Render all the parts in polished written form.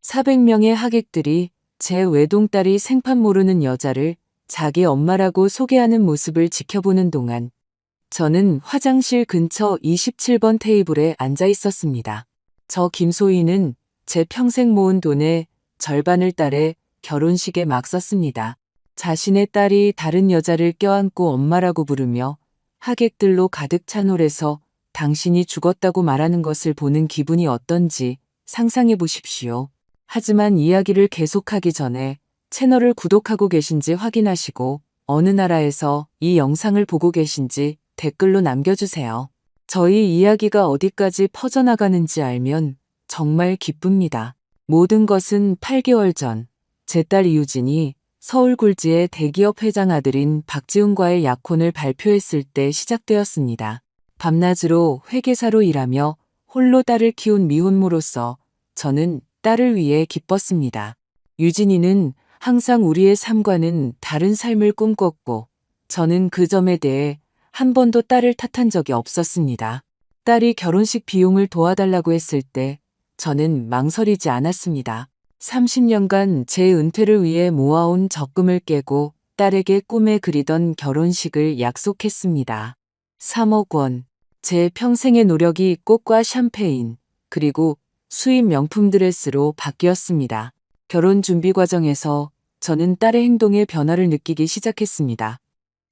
400명의 하객들이 제 외동딸이 생판 모르는 여자를 자기 엄마라고 소개하는 모습을 지켜보는 동안 저는 화장실 근처 27번 테이블에 앉아 있었습니다. 저 김소희는 제 평생 모은 돈의 절반을 딸의 결혼식에 막 썼습니다. 자신의 딸이 다른 여자를 껴안고 엄마라고 부르며 하객들로 가득 찬 홀에서 당신이 죽었다고 말하는 것을 보는 기분이 어떤지 상상해 보십시오. 하지만 이야기를 계속하기 전에 채널을 구독하고 계신지 확인하시고 어느 나라에서 이 영상을 보고 계신지 댓글로 남겨주세요. 저희 이야기가 어디까지 퍼져나가는지 알면 정말 기쁩니다. 모든 것은 8개월 전, 제 딸 이유진이 서울 굴지의 대기업 회장 아들인 박지훈과의 약혼을 발표했을 때 시작되었습니다. 밤낮으로 회계사로 일하며 홀로 딸을 키운 미혼모로서 저는 딸을 위해 기뻤습니다. 유진이는 항상 우리의 삶과는 다른 삶을 꿈꿨고 저는 그 점에 대해 한 번도 딸을 탓한 적이 없었습니다. 딸이 결혼식 비용을 도와달라고 했을 때 저는 망설이지 않았습니다. 30년간 제 은퇴를 위해 모아온 적금을 깨고 딸에게 꿈에 그리던 결혼식을 약속했습니다. 3억 원, 제 평생의 노력이 꽃과 샴페인, 그리고 수입 명품 드레스로 바뀌었습니다. 결혼 준비 과정에서 저는 딸의 행동에 변화를 느끼기 시작했습니다.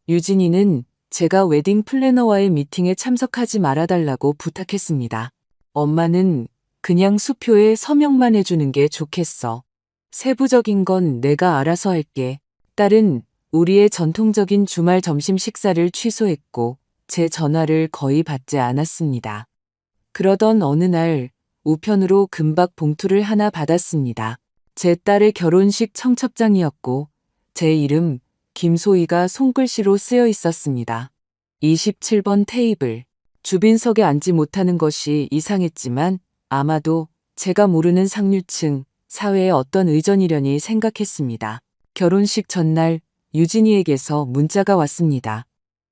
유진이는 제가 웨딩 플래너와의 미팅에 참석하지 말아달라고 부탁했습니다. 엄마는 그냥 수표에 서명만 해주는 게 좋겠어. 세부적인 건 내가 알아서 할게. 딸은 우리의 전통적인 주말 점심 식사를 취소했고 제 전화를 거의 받지 않았습니다. 그러던 어느 날 우편으로 금박 봉투를 하나 받았습니다. 제 딸의 결혼식 청첩장이었고 제 이름 김소희가 손글씨로 쓰여 있었습니다. 27번 테이블. 주빈석에 앉지 못하는 것이 이상했지만 아마도 제가 모르는 상류층 사회의 어떤 의전이려니 생각했습니다. 결혼식 전날 유진이에게서 문자가 왔습니다.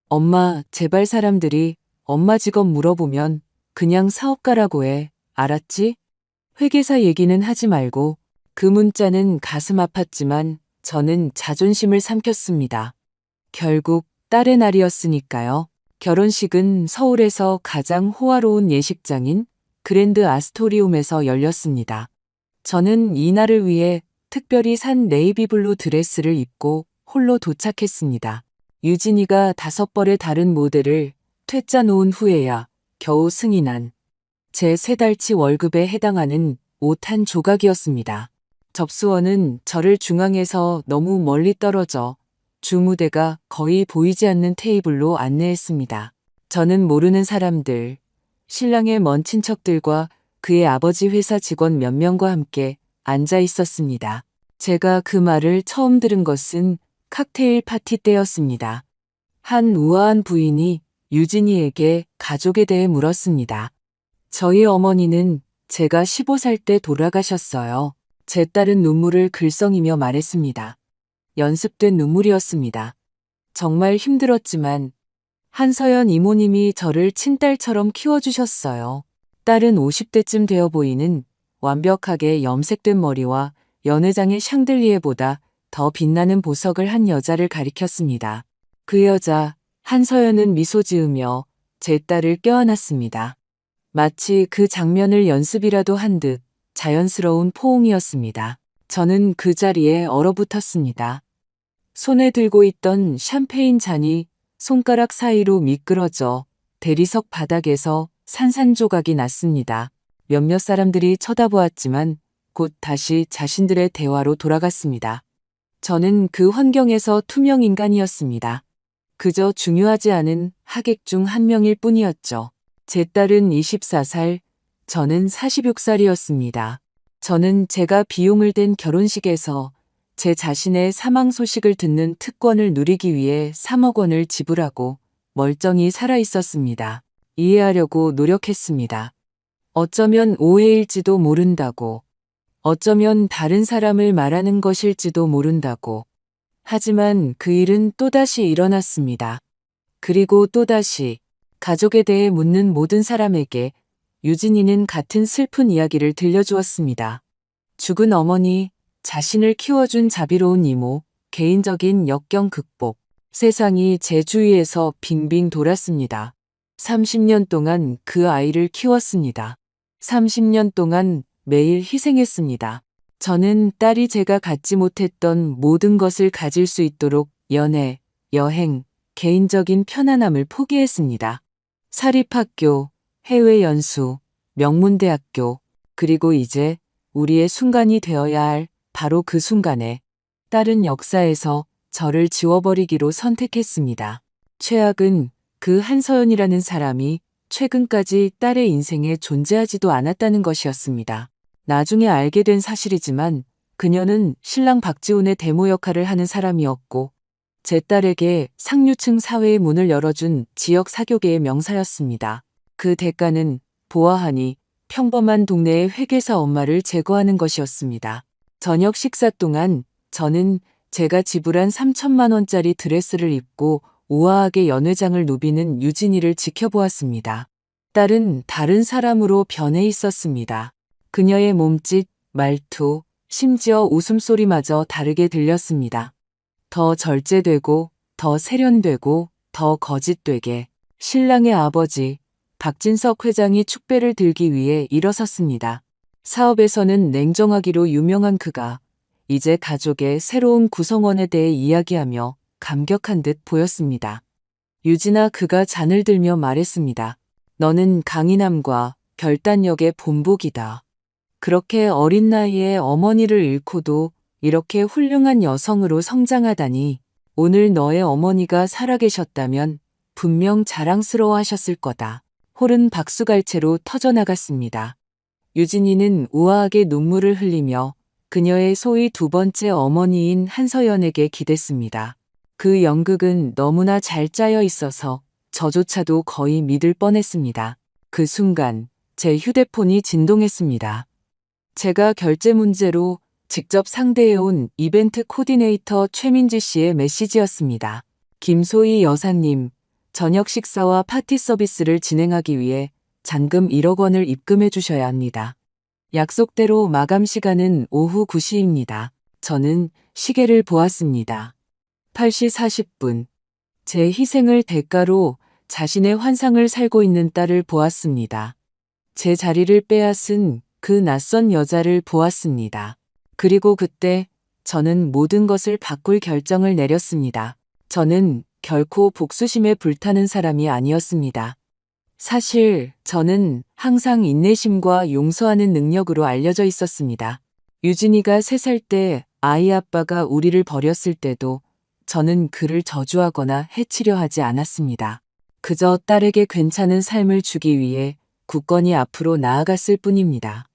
엄마, 제발 사람들이 엄마 직업 물어보면 그냥 사업가라고 해. 알았지? 회계사 얘기는 하지 말고. 그 문자는 가슴 아팠지만 저는 자존심을 삼켰습니다. 결국 딸의 날이었으니까요. 결혼식은 서울에서 가장 호화로운 예식장인 그랜드 아스토리움에서 열렸습니다. 저는 이 날을 위해 특별히 산 네이비블루 드레스를 입고 홀로 도착했습니다. 유진이가 5벌의 다른 모델을 퇴짜 놓은 후에야 겨우 승인한 제 3달치 월급에 해당하는 옷 한 조각이었습니다. 접수원은 저를 중앙에서 너무 멀리 떨어져 주무대가 거의 보이지 않는 테이블로 안내했습니다. 저는 모르는 사람들, 신랑의 먼 친척들과 그의 아버지 회사 직원 몇 명과 함께 앉아 있었습니다. 제가 그 말을 처음 들은 것은 칵테일 파티 때였습니다. 한 우아한 부인이 유진이에게 가족에 대해 물었습니다. 저희 어머니는 제가 15살 때 돌아가셨어요. 제 딸은 눈물을 글썽이며 말했습니다. 연습된 눈물이었습니다. 정말 힘들었지만 한서연 이모님이 저를 친딸처럼 키워주셨어요. 딸은 50대쯤 되어 보이는 완벽하게 염색된 머리와 연회장의 샹들리에보다 더 빛나는 보석을 한 여자를 가리켰습니다. 그 여자, 한서연은 미소 지으며 제 딸을 껴안았습니다. 마치 그 장면을 연습이라도 한 듯 자연스러운 포옹이었습니다. 저는 그 자리에 얼어붙었습니다. 손에 들고 있던 샴페인 잔이 손가락 사이로 미끄러져 대리석 바닥에서 산산조각이 났습니다. 몇몇 사람들이 쳐다보았지만 곧 다시 자신들의 대화로 돌아갔습니다. 저는 그 환경에서 투명 인간이었습니다. 그저 중요하지 않은 하객 중 한 명일 뿐이었죠. 제 딸은 24살, 저는 46살이었습니다. 저는 제가 비용을 댄 결혼식에서 제 자신의 사망 소식을 듣는 특권을 누리기 위해 3억 원을 지불하고 멀쩡히 살아 있었습니다. 이해하려고 노력했습니다. 어쩌면 오해일지도 모른다고. 어쩌면 다른 사람을 말하는 것일지도 모른다고. 하지만 그 일은 또다시 일어났습니다. 그리고 또다시 가족에 대해 묻는 모든 사람에게 유진이는 같은 슬픈 이야기를 들려주었습니다. 죽은 어머니, 자신을 키워준 자비로운 이모, 개인적인 역경 극복. 세상이 제 주위에서 빙빙 돌았습니다. 30년 동안 그 아이를 키웠습니다. 30년 동안 매일 희생했습니다. 저는 딸이 제가 갖지 못했던 모든 것을 가질 수 있도록 연애, 여행, 개인적인 편안함을 포기했습니다. 사립학교, 해외 연수, 명문대학교, 그리고 이제 우리의 순간이 되어야 할 바로 그 순간에 딸은 역사에서 저를 지워버리기로 선택했습니다. 최악은 그 한서연이라는 사람이 최근까지 딸의 인생에 존재하지도 않았다는 것이었습니다. 나중에 알게 된 사실이지만 그녀는 신랑 박지훈의 데모 역할을 하는 사람이었고 제 딸에게 상류층 사회의 문을 열어준 지역 사교계의 명사였습니다. 그 대가는 보아하니 평범한 동네의 회계사 엄마를 제거하는 것이었습니다. 저녁 식사 동안 저는 제가 지불한 3천만 원짜리 드레스를 입고 우아하게 연회장을 누비는 유진이를 지켜보았습니다. 딸은 다른 사람으로 변해 있었습니다. 그녀의 몸짓, 말투, 심지어 웃음소리마저 다르게 들렸습니다. 더 절제되고, 더 세련되고, 더 거짓되게. 신랑의 아버지, 박진석 회장이 축배를 들기 위해 일어섰습니다. 사업에서는 냉정하기로 유명한 그가 이제 가족의 새로운 구성원에 대해 이야기하며 감격한 듯 보였습니다. 유진아, 그가 잔을 들며 말했습니다. 너는 강인함과 결단력의 본보기다. 그렇게 어린 나이에 어머니를 잃고도 이렇게 훌륭한 여성으로 성장하다니. 오늘 너의 어머니가 살아계셨다면 분명 자랑스러워 하셨을 거다. 홀은 박수갈채로 터져나갔습니다. 유진이는 우아하게 눈물을 흘리며 그녀의 소위 두 번째 어머니인 한서연에게 기댔습니다. 그 연극은 너무나 잘 짜여 있어서 저조차도 거의 믿을 뻔했습니다. 그 순간 제 휴대폰이 진동했습니다. 제가 결제 문제로 직접 상대해온 이벤트 코디네이터 최민지 씨의 메시지였습니다. 김소희 여사님, 저녁 식사와 파티 서비스를 진행하기 위해 잔금 1억 원을 입금해 주셔야 합니다. 약속대로 마감 시간은 오후 9시입니다. 저는 시계를 보았습니다. 8시 40분. 제 희생을 대가로 자신의 환상을 살고 있는 딸을 보았습니다. 제 자리를 빼앗은 그 낯선 여자를 보았습니다. 그리고 그때 저는 모든 것을 바꿀 결정을 내렸습니다. 저는 결코 복수심에 불타는 사람이 아니었습니다. 사실 저는 항상 인내심과 용서하는 능력으로 알려져 있었습니다. 유진이가 3살 때 아이 아빠가 우리를 버렸을 때도 저는 그를 저주하거나 해치려 하지 않았습니다. 그저 딸에게 괜찮은 삶을 주기 위해 굳건히 앞으로 나아갔을 뿐입니다.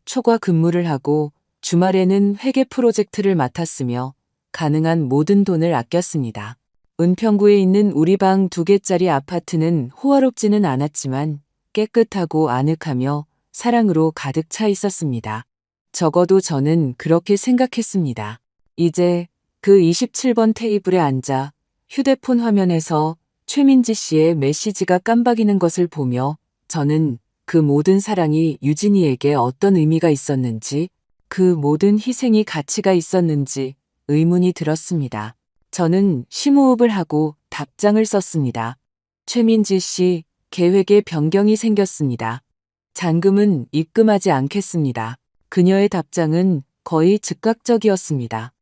초과 근무를 하고 주말에는 회계 프로젝트를 맡았으며 가능한 모든 돈을 아꼈습니다. 은평구에 있는 우리 방 2개짜리 아파트는 호화롭지는 않았지만 깨끗하고 아늑하며 사랑으로 가득 차 있었습니다. 적어도 저는 그렇게 생각했습니다. 이제 그 27번 테이블에 앉아 휴대폰 화면에서 최민지 씨의 메시지가 깜박이는 것을 보며 저는 그 모든 사랑이 유진이에게 어떤 의미가 있었는지, 그 모든 희생이 가치가 있었는지 의문이 들었습니다. 저는 심호흡을 하고 답장을 썼습니다. 최민지 씨, 계획에 변경이 생겼습니다. 잔금은 입금하지 않겠습니다. 그녀의 답장은 거의 즉각적이었습니다.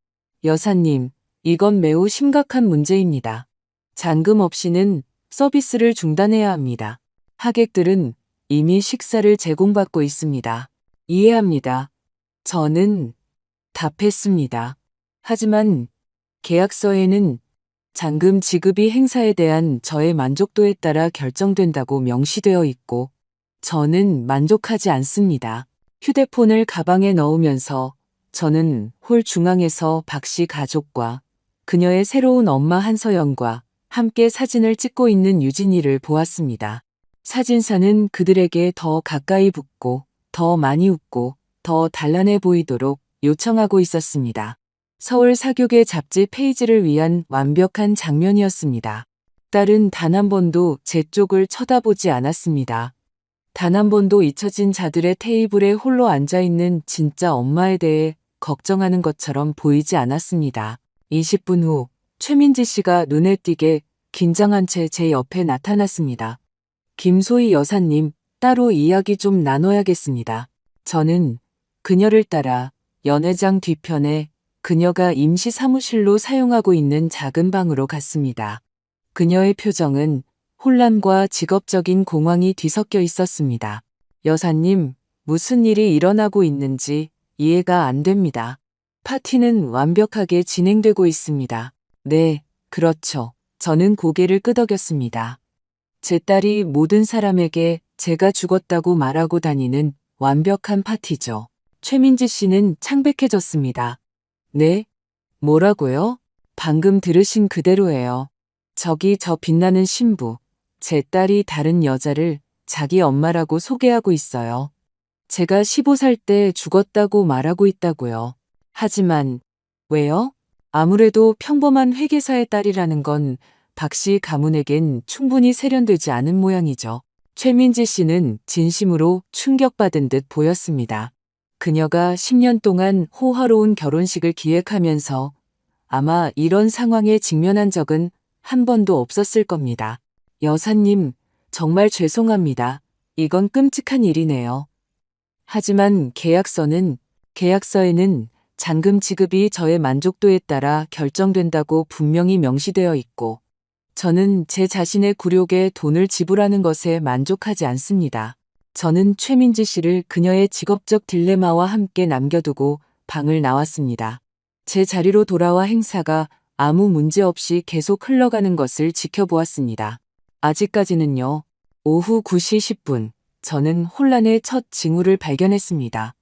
여사님, 이건 매우 심각한 문제입니다. 잔금 없이는 서비스를 중단해야 합니다. 하객들은 이미 식사를 제공받고 있습니다. 이해합니다. 저는 답했습니다. 하지만 계약서에는 잔금 지급이 행사에 대한 저의 만족도에 따라 결정된다고 명시되어 있고 저는 만족하지 않습니다. 휴대폰을 가방에 넣으면서 저는 홀 중앙에서 박씨 가족과 그녀의 새로운 엄마 한서연과 함께 사진을 찍고 있는 유진이를 보았습니다. 사진사는 그들에게 더 가까이 붙고 더 많이 웃고 더 단란해 보이도록 요청하고 있었습니다. 서울 사교계 잡지 페이지를 위한 완벽한 장면이었습니다. 딸은 단 한 번도 제 쪽을 쳐다보지 않았습니다. 단 한 번도 잊혀진 자들의 테이블에 홀로 앉아있는 진짜 엄마에 대해 걱정하는 것처럼 보이지 않았습니다. 20분 후 최민지 씨가 눈에 띄게 긴장한 채 제 옆에 나타났습니다. 김소희 여사님, 따로 이야기 좀 나눠야겠습니다. 저는 그녀를 따라 연회장 뒤편에 그녀가 임시 사무실로 사용하고 있는 작은 방으로 갔습니다. 그녀의 표정은 혼란과 직업적인 공황이 뒤섞여 있었습니다. 여사님, 무슨 일이 일어나고 있는지 이해가 안 됩니다. 파티는 완벽하게 진행되고 있습니다. 네, 그렇죠. 저는 고개를 끄덕였습니다. 제 딸이 모든 사람에게 제가 죽었다고 말하고 다니는 완벽한 파티죠. 최민지 씨는 창백해졌습니다. 네? 뭐라고요? 방금 들으신 그대로예요. 저기 저 빛나는 신부, 제 딸이 다른 여자를 자기 엄마라고 소개하고 있어요. 제가 15살 때 죽었다고 말하고 있다고요. 하지만 왜요? 아무래도 평범한 회계사의 딸이라는 건 박 씨 가문에겐 충분히 세련되지 않은 모양이죠. 최민지 씨는 진심으로 충격받은 듯 보였습니다. 그녀가 10년 동안 호화로운 결혼식을 기획하면서 아마 이런 상황에 직면한 적은 한 번도 없었을 겁니다. 여사님, 정말 죄송합니다. 이건 끔찍한 일이네요. 하지만 계약서에는 잔금 지급이 저의 만족도에 따라 결정된다고 분명히 명시되어 있고, 저는 제 자신의 굴욕에 돈을 지불하는 것에 만족하지 않습니다. 저는 최민지 씨를 그녀의 직업적 딜레마와 함께 남겨두고 방을 나왔습니다. 제 자리로 돌아와 행사가 아무 문제 없이 계속 흘러가는 것을 지켜보았습니다. 아직까지는요. 오후 9시 10분, 저는 혼란의 첫 징후를 발견했습니다.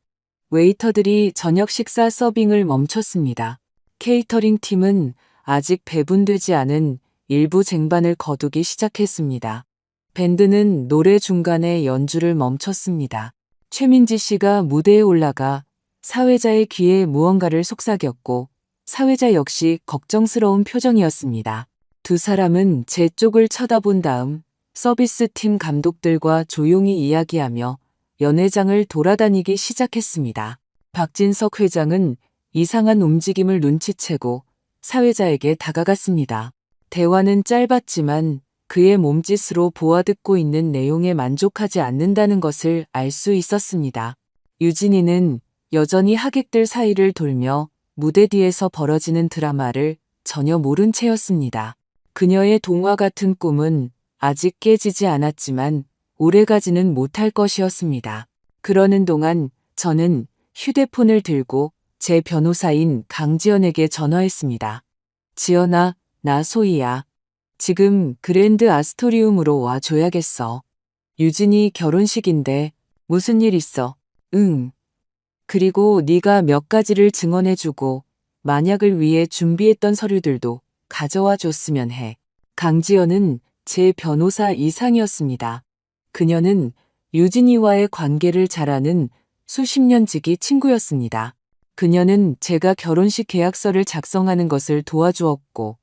웨이터들이 저녁 식사 서빙을 멈췄습니다. 케이터링 팀은 아직 배분되지 않은 일부 쟁반을 거두기 시작했습니다. 밴드는 노래 중간에 연주를 멈췄습니다. 최민지 씨가 무대에 올라가 사회자의 귀에 무언가를 속삭였고 사회자 역시 걱정스러운 표정이었습니다. 두 사람은 제 쪽을 쳐다본 다음 서비스팀 감독들과 조용히 이야기하며 연회장을 돌아다니기 시작했습니다. 박진석 회장은 이상한 움직임을 눈치채고 사회자에게 다가갔습니다. 대화는 짧았지만 그의 몸짓으로 보아듣고 있는 내용에 만족하지 않는다는 것을 알 수 있었습니다. 유진이는 여전히 하객들 사이를 돌며 무대 뒤에서 벌어지는 드라마를 전혀 모른 채였습니다. 그녀의 동화 같은 꿈은 아직 깨지지 않았지만 오래가지는 못할 것이었습니다. 그러는 동안 저는 휴대폰을 들고 제 변호사인 강지연에게 전화했습니다. 지연아, 나 소희야. 지금 그랜드 아스토리움으로 와줘야겠어. 유진이 결혼식인데 무슨 일 있어? 응. 그리고 네가 몇 가지를 증언해주고 만약을 위해 준비했던 서류들도 가져와 줬으면 해. 강지연은 제 변호사 이상이었습니다. 그녀는 유진이와의 관계를 잘 아는 수십 년 지기 친구였습니다. 그녀는 제가 결혼식 계약서를 작성하는 것을 도와주었고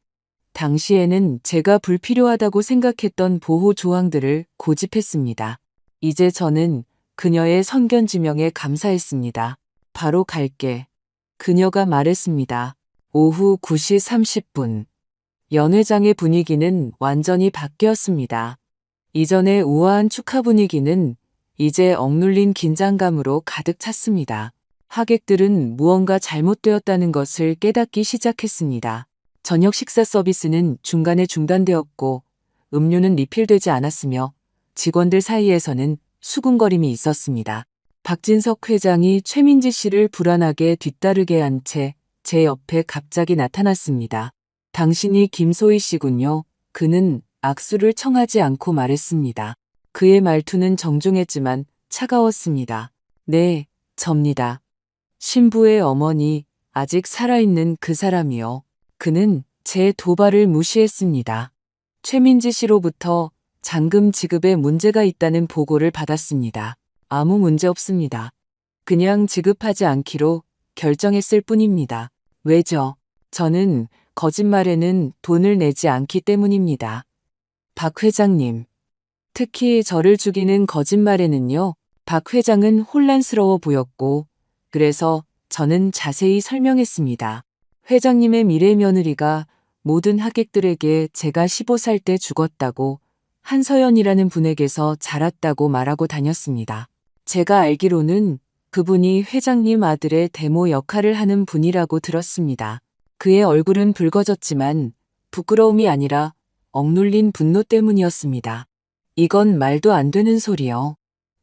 당시에는 제가 불필요하다고 생각했던 보호 조항들을 고집했습니다. 이제 저는 그녀의 선견지명에 감사했습니다. 바로 갈게. 그녀가 말했습니다. 오후 9시 30분. 연회장의 분위기는 완전히 바뀌었습니다. 이전의 우아한 축하 분위기는 이제 억눌린 긴장감으로 가득 찼습니다. 하객들은 무언가 잘못되었다는 것을 깨닫기 시작했습니다. 저녁 식사 서비스는 중간에 중단되었고 음료는 리필되지 않았으며 직원들 사이에서는 수군거림이 있었습니다. 박진석 회장이 최민지 씨를 불안하게 뒤따르게 한 채 제 옆에 갑자기 나타났습니다. 당신이 김소희 씨군요. 그는 악수를 청하지 않고 말했습니다. 그의 말투는 정중했지만 차가웠습니다. 네, 접니다. 신부의 어머니, 아직 살아있는 그 사람이요. 그는 제 도발을 무시했습니다. 최민지 씨로부터 잔금 지급에 문제가 있다는 보고를 받았습니다. 아무 문제 없습니다. 그냥 지급하지 않기로 결정했을 뿐입니다. 왜죠? 저는 거짓말에는 돈을 내지 않기 때문입니다. 박 회장님. 특히 저를 죽이는 거짓말에는요. 박 회장은 혼란스러워 보였고, 그래서 저는 자세히 설명했습니다. 회장님의 미래 며느리가 모든 하객들에게 제가 15살 때 죽었다고, 한서연이라는 분에게서 자랐다고 말하고 다녔습니다. 제가 알기로는 그분이 회장님 아들의 데모 역할을 하는 분이라고 들었습니다. 그의 얼굴은 붉어졌지만 부끄러움이 아니라 억눌린 분노 때문이었습니다. 이건 말도 안 되는 소리요.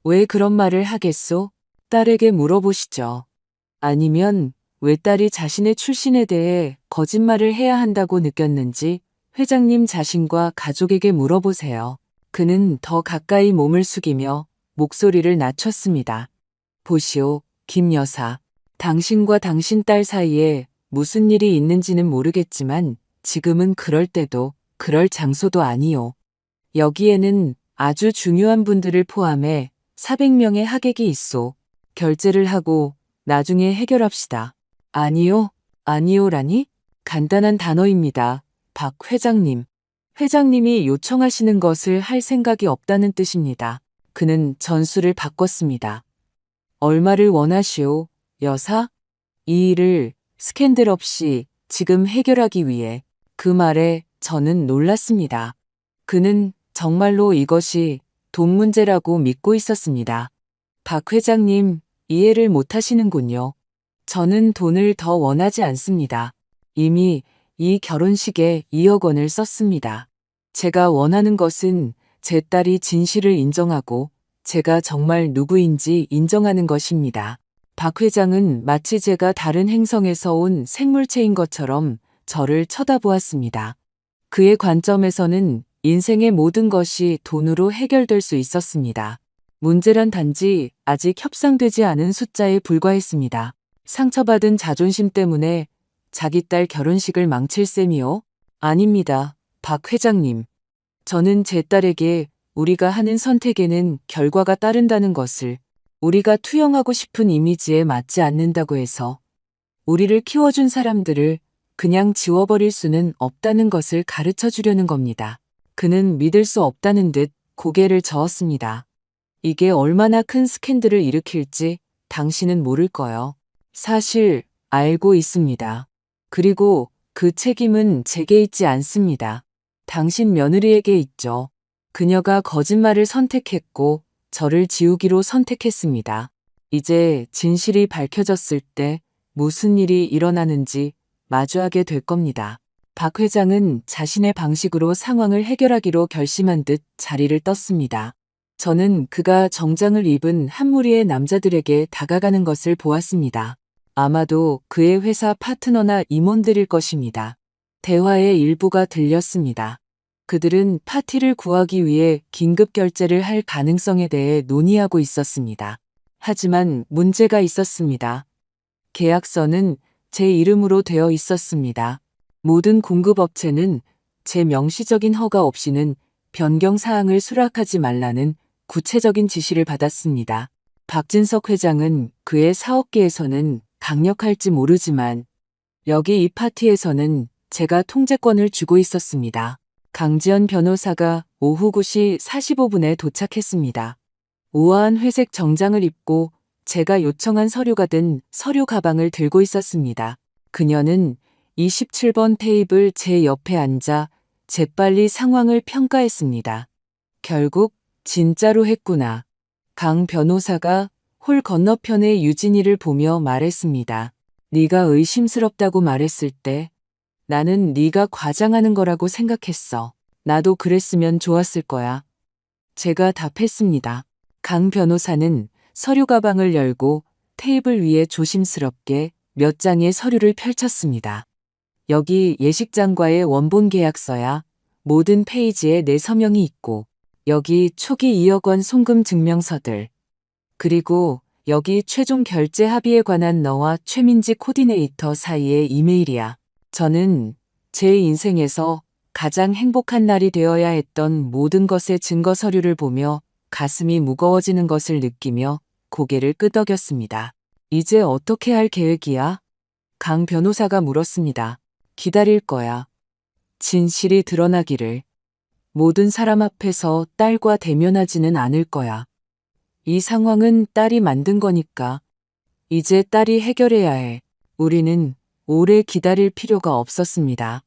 왜 그런 말을 하겠소? 딸에게 물어보시죠. 아니면 왜 딸이 자신의 출신에 대해 거짓말을 해야 한다고 느꼈는지 회장님 자신과 가족에게 물어보세요. 그는 더 가까이 몸을 숙이며 목소리를 낮췄습니다. 보시오, 김 여사. 당신과 당신 딸 사이에 무슨 일이 있는지는 모르겠지만 지금은 그럴 때도 그럴 장소도 아니오. 여기에는 아주 중요한 분들을 포함해 400명의 하객이 있소. 결제를 하고 나중에 해결합시다. 아니요, 아니요라니? 간단한 단어입니다. 박 회장님. 회장님이 요청하시는 것을 할 생각이 없다는 뜻입니다. 그는 전술을 바꿨습니다. 얼마를 원하시오, 여사? 이 일을 스캔들 없이 지금 해결하기 위해. 그 말에 저는 놀랐습니다. 그는 정말로 이것이 돈 문제라고 믿고 있었습니다. 박 회장님, 이해를 못 하시는군요. 저는 돈을 더 원하지 않습니다. 이미 이 결혼식에 2억 원을 썼습니다. 제가 원하는 것은 제 딸이 진실을 인정하고 제가 정말 누구인지 인정하는 것입니다. 박 회장은 마치 제가 다른 행성에서 온 생물체인 것처럼 저를 쳐다보았습니다. 그의 관점에서는 인생의 모든 것이 돈으로 해결될 수 있었습니다. 문제란 단지 아직 협상되지 않은 숫자에 불과했습니다. 상처받은 자존심 때문에 자기 딸 결혼식을 망칠 셈이요? 아닙니다, 박 회장님. 저는 제 딸에게 우리가 하는 선택에는 결과가 따른다는 것을, 우리가 투영하고 싶은 이미지에 맞지 않는다고 해서 우리를 키워준 사람들을 그냥 지워버릴 수는 없다는 것을 가르쳐 주려는 겁니다. 그는 믿을 수 없다는 듯 고개를 저었습니다. 이게 얼마나 큰 스캔들을 일으킬지 당신은 모를 거요. 사실 알고 있습니다. 그리고 그 책임은 제게 있지 않습니다. 당신 며느리에게 있죠. 그녀가 거짓말을 선택했고 저를 지우기로 선택했습니다. 이제 진실이 밝혀졌을 때 무슨 일이 일어나는지 마주하게 될 겁니다. 박 회장은 자신의 방식으로 상황을 해결하기로 결심한 듯 자리를 떴습니다. 저는 그가 정장을 입은 한 무리의 남자들에게 다가가는 것을 보았습니다. 아마도 그의 회사 파트너나 임원들일 것입니다. 대화의 일부가 들렸습니다. 그들은 파티를 구하기 위해 긴급 결제를 할 가능성에 대해 논의하고 있었습니다. 하지만 문제가 있었습니다. 계약서는 제 이름으로 되어 있었습니다. 모든 공급업체는 제 명시적인 허가 없이는 변경 사항을 수락하지 말라는 구체적인 지시를 받았습니다. 박진석 회장은 그의 사업계에서는 강력할지 모르지만 여기 이 파티에서는 제가 통제권을 쥐고 있었습니다. 강지연 변호사가 오후 9시 45분에 도착했습니다. 우아한 회색 정장을 입고 제가 요청한 서류가 든 서류 가방을 들고 있었습니다. 그녀는 27번 테이블 제 옆에 앉아 재빨리 상황을 평가했습니다. 결국 진짜로 했구나. 강 변호사가 홀 건너편의 유진이를 보며 말했습니다. 네가 의심스럽다고 말했을 때 나는 네가 과장하는 거라고 생각했어. 나도 그랬으면 좋았을 거야. 제가 답했습니다. 강 변호사는 서류 가방을 열고 테이블 위에 조심스럽게 몇 장의 서류를 펼쳤습니다. 여기 예식장과의 원본 계약서야. 모든 페이지에 내 서명이 있고 여기 초기 2억 원 송금 증명서들. 그리고 여기 최종 결제 합의에 관한 너와 최민지 코디네이터 사이의 이메일이야. 저는 제 인생에서 가장 행복한 날이 되어야 했던 모든 것의 증거 서류를 보며 가슴이 무거워지는 것을 느끼며 고개를 끄덕였습니다. 이제 어떻게 할 계획이야? 강 변호사가 물었습니다. 기다릴 거야. 진실이 드러나기를. 모든 사람 앞에서 딸과 대면하지는 않을 거야. 이 상황은 딸이 만든 거니까. 이제 딸이 해결해야 해. 우리는 오래 기다릴 필요가 없었습니다.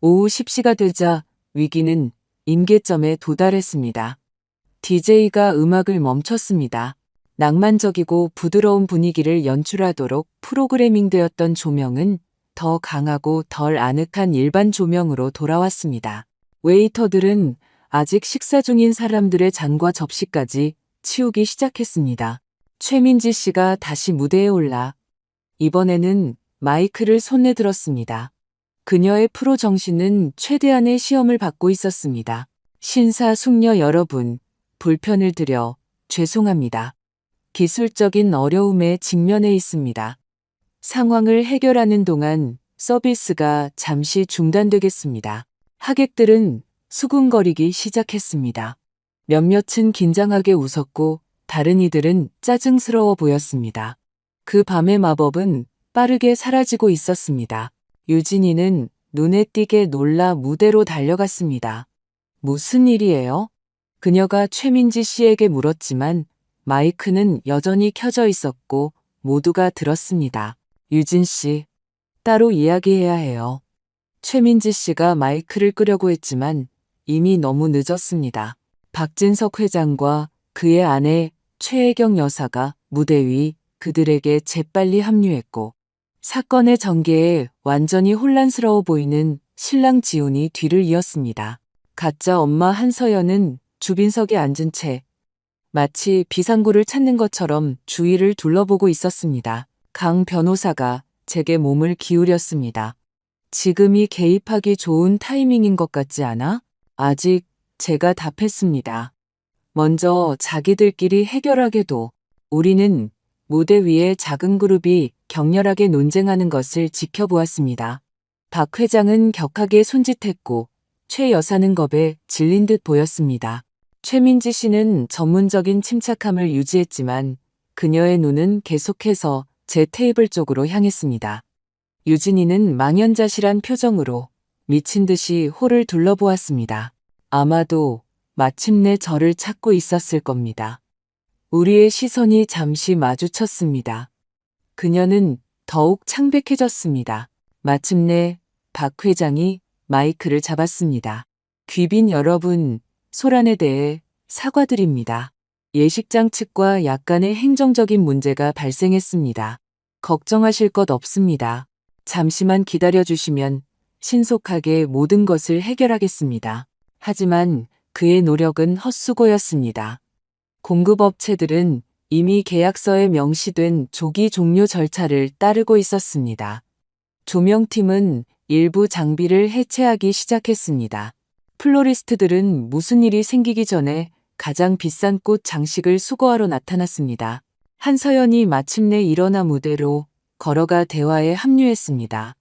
오후 10시가 되자 위기는 임계점에 도달했습니다. DJ가 음악을 멈췄습니다. 낭만적이고 부드러운 분위기를 연출하도록 프로그래밍되었던 조명은 더 강하고 덜 아늑한 일반 조명으로 돌아왔습니다. 웨이터들은 아직 식사 중인 사람들의 잔과 접시까지 치우기 시작했습니다. 최민지 씨가 다시 무대에 올라 이번에는 마이크를 손에 들었습니다. 그녀의 프로 정신은 최대한의 시험을 받고 있었습니다. 신사숙녀 여러분, 불편을 드려 죄송합니다. 기술적인 어려움에 직면해 있습니다. 상황을 해결하는 동안 서비스가 잠시 중단되겠습니다. 하객들은 수군거리기 시작했습니다. 몇몇은 긴장하게 웃었고 다른 이들은 짜증스러워 보였습니다. 그 밤의 마법은 빠르게 사라지고 있었습니다. 유진이는 눈에 띄게 놀라 무대로 달려갔습니다. 무슨 일이에요? 그녀가 최민지 씨에게 물었지만 마이크는 여전히 켜져 있었고 모두가 들었습니다. 유진 씨, 따로 이야기해야 해요. 최민지 씨가 마이크를 끄려고 했지만 이미 너무 늦었습니다. 박진석 회장과 그의 아내 최혜경 여사가 무대 위 그들에게 재빨리 합류했고 사건의 전개에 완전히 혼란스러워 보이는 신랑 지훈이 뒤를 이었습니다. 가짜 엄마 한서연은 주빈석에 앉은 채 마치 비상구를 찾는 것처럼 주위를 둘러보고 있었습니다. 강 변호사가 제게 몸을 기울였습니다. 지금이 개입하기 좋은 타이밍인 것 같지 않아? 아직 제가 답했습니다. 먼저 자기들끼리 해결하게도 우리는 무대 위에 작은 그룹이 격렬하게 논쟁하는 것을 지켜보았습니다. 박 회장은 격하게 손짓했고 최 여사는 겁에 질린 듯 보였습니다. 최민지 씨는 전문적인 침착함을 유지했지만 그녀의 눈은 계속해서 제 테이블 쪽으로 향했습니다. 유진이는 망연자실한 표정으로 미친 듯이 홀을 둘러보았습니다. 아마도 마침내 저를 찾고 있었을 겁니다. 우리의 시선이 잠시 마주쳤습니다. 그녀는 더욱 창백해졌습니다. 마침내 박 회장이 마이크를 잡았습니다. 귀빈 여러분, 소란에 대해 사과드립니다. 예식장 측과 약간의 행정적인 문제가 발생했습니다. 걱정하실 것 없습니다. 잠시만 기다려주시면 신속하게 모든 것을 해결하겠습니다. 하지만 그의 노력은 헛수고였습니다. 공급업체들은 이미 계약서에 명시된 조기 종료 절차를 따르고 있었습니다. 조명팀은 일부 장비를 해체하기 시작했습니다. 플로리스트들은 무슨 일이 생기기 전에 가장 비싼 꽃 장식을 수거하러 나타났습니다. 한서연이 마침내 일어나 무대로 걸어가 대화에 합류했습니다.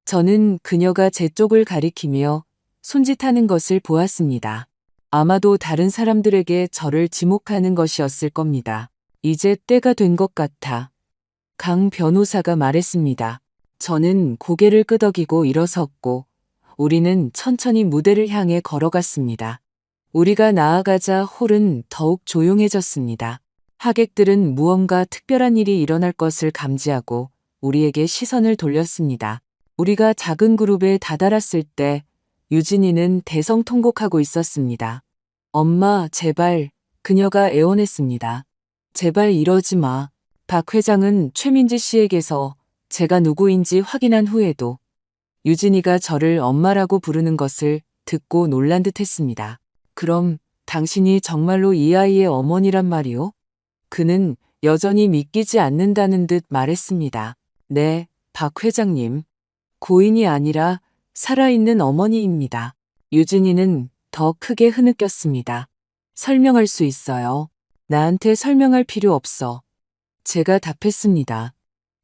저는 그녀가 제 쪽을 가리키며 손짓하는 것을 보았습니다. 아마도 다른 사람들에게 저를 지목하는 것이었을 겁니다. 이제 때가 된 것 같아. 강 변호사가 말했습니다. 저는 고개를 끄덕이고 일어섰고 우리는 천천히 무대를 향해 걸어갔습니다. 우리가 나아가자 홀은 더욱 조용해졌습니다. 하객들은 무언가 특별한 일이 일어날 것을 감지하고 우리에게 시선을 돌렸습니다. 우리가 작은 그룹에 다다랐을 때 유진이는 대성통곡하고 있었습니다. 엄마, 제발, 그녀가 애원했습니다. 제발 이러지 마. 박 회장은 최민지 씨에게서 제가 누구인지 확인한 후에도 유진이가 저를 엄마라고 부르는 것을 듣고 놀란 듯 했습니다. 그럼 당신이 정말로 이 아이의 어머니란 말이오? 그는 여전히 믿기지 않는다는 듯 말했습니다. 네, 박 회장님. 고인이 아니라 살아있는 어머니입니다. 유진이는 더 크게 흐느꼈습니다. 설명할 수 있어요. 나한테 설명할 필요 없어. 제가 답했습니다.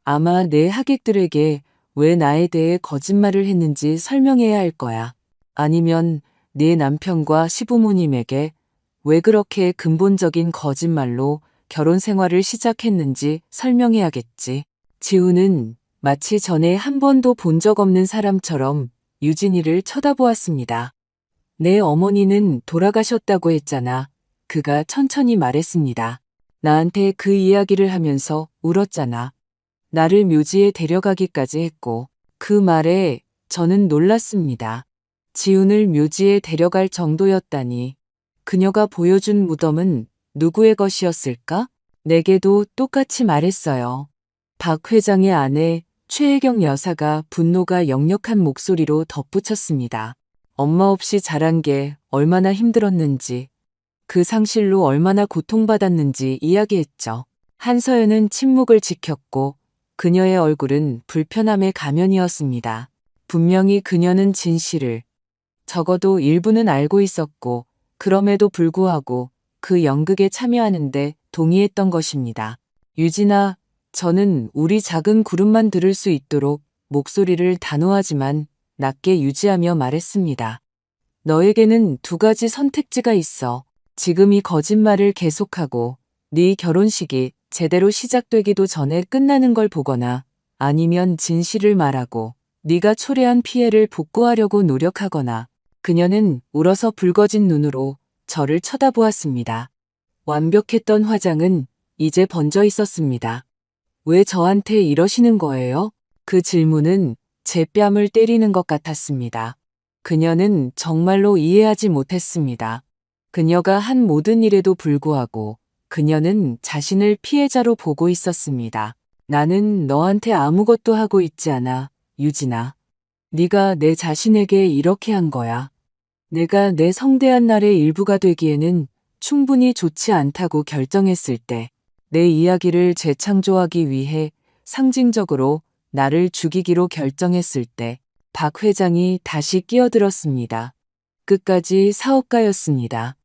아마 내 하객들에게 왜 나에 대해 거짓말을 했는지 설명해야 할 거야. 아니면 네 남편과 시부모님에게 왜 그렇게 근본적인 거짓말로 결혼 생활을 시작했는지 설명해야겠지. 지우는 마치 전에 한 번도 본 적 없는 사람처럼 유진이를 쳐다보았습니다. 내 어머니는 돌아가셨다고 했잖아. 그가 천천히 말했습니다. 나한테 그 이야기를 하면서 울었잖아. 나를 묘지에 데려가기까지 했고, 그 말에 저는 놀랐습니다. 지훈을 묘지에 데려갈 정도였다니. 그녀가 보여준 무덤은 누구의 것이었을까? 내게도 똑같이 말했어요. 박 회장의 아내 최혜경 여사가 분노가 역력한 목소리로 덧붙였습니다. 엄마 없이 자란 게 얼마나 힘들었는지, 그 상실로 얼마나 고통받았는지 이야기했죠. 한서연은 침묵을 지켰고 그녀의 얼굴은 불편함의 가면이었습니다. 분명히 그녀는 진실을 적어도 일부는 알고 있었고 그럼에도 불구하고 그 연극에 참여하는데 동의했던 것입니다. 유진아, 저는 우리 작은 그룹만 들을 수 있도록 목소리를 단호하지만 낮게 유지하며 말했습니다. 너에게는 두 가지 선택지가 있어. 지금 이 거짓말을 계속하고 네 결혼식이 제대로 시작되기도 전에 끝나는 걸 보거나 아니면 진실을 말하고 네가 초래한 피해를 복구하려고 노력하거나. 그녀는 울어서 붉어진 눈으로 저를 쳐다보았습니다. 완벽했던 화장은 이제 번져 있었습니다. 왜 저한테 이러시는 거예요? 그 질문은 제 뺨을 때리는 것 같았습니다. 그녀는 정말로 이해하지 못했습니다. 그녀가 한 모든 일에도 불구하고 그녀는 자신을 피해자로 보고 있었습니다. 나는 너한테 아무것도 하고 있지 않아, 유진아. 네가 내 자신에게 이렇게 한 거야. 내가 내 성대한 날의 일부가 되기에는 충분히 좋지 않다고 결정했을 때, 내 이야기를 재창조하기 위해 상징적으로 나를 죽이기로 결정했을 때, 박 회장이 다시 끼어들었습니다. 끝까지 사업가였습니다.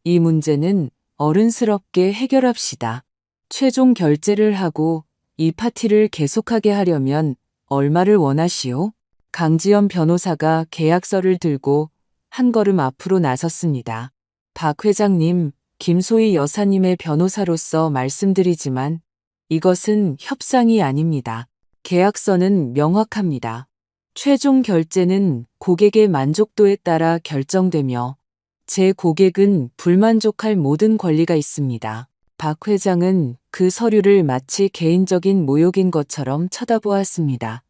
이 문제는 어른스럽게 해결합시다. 최종 결제를 하고 이 파티를 계속하게 하려면 얼마를 원하시오? 강지연 변호사가 계약서를 들고 한 걸음 앞으로 나섰습니다. 박 회장님, 김소희 여사님의 변호사로서 말씀드리지만 이것은 협상이 아닙니다. 계약서는 명확합니다. 최종 결제는 고객의 만족도에 따라 결정되며 제 고객은 불만족할 모든 권리가 있습니다. 박 회장은 그 서류를 마치 개인적인 모욕인 것처럼 쳐다보았습니다.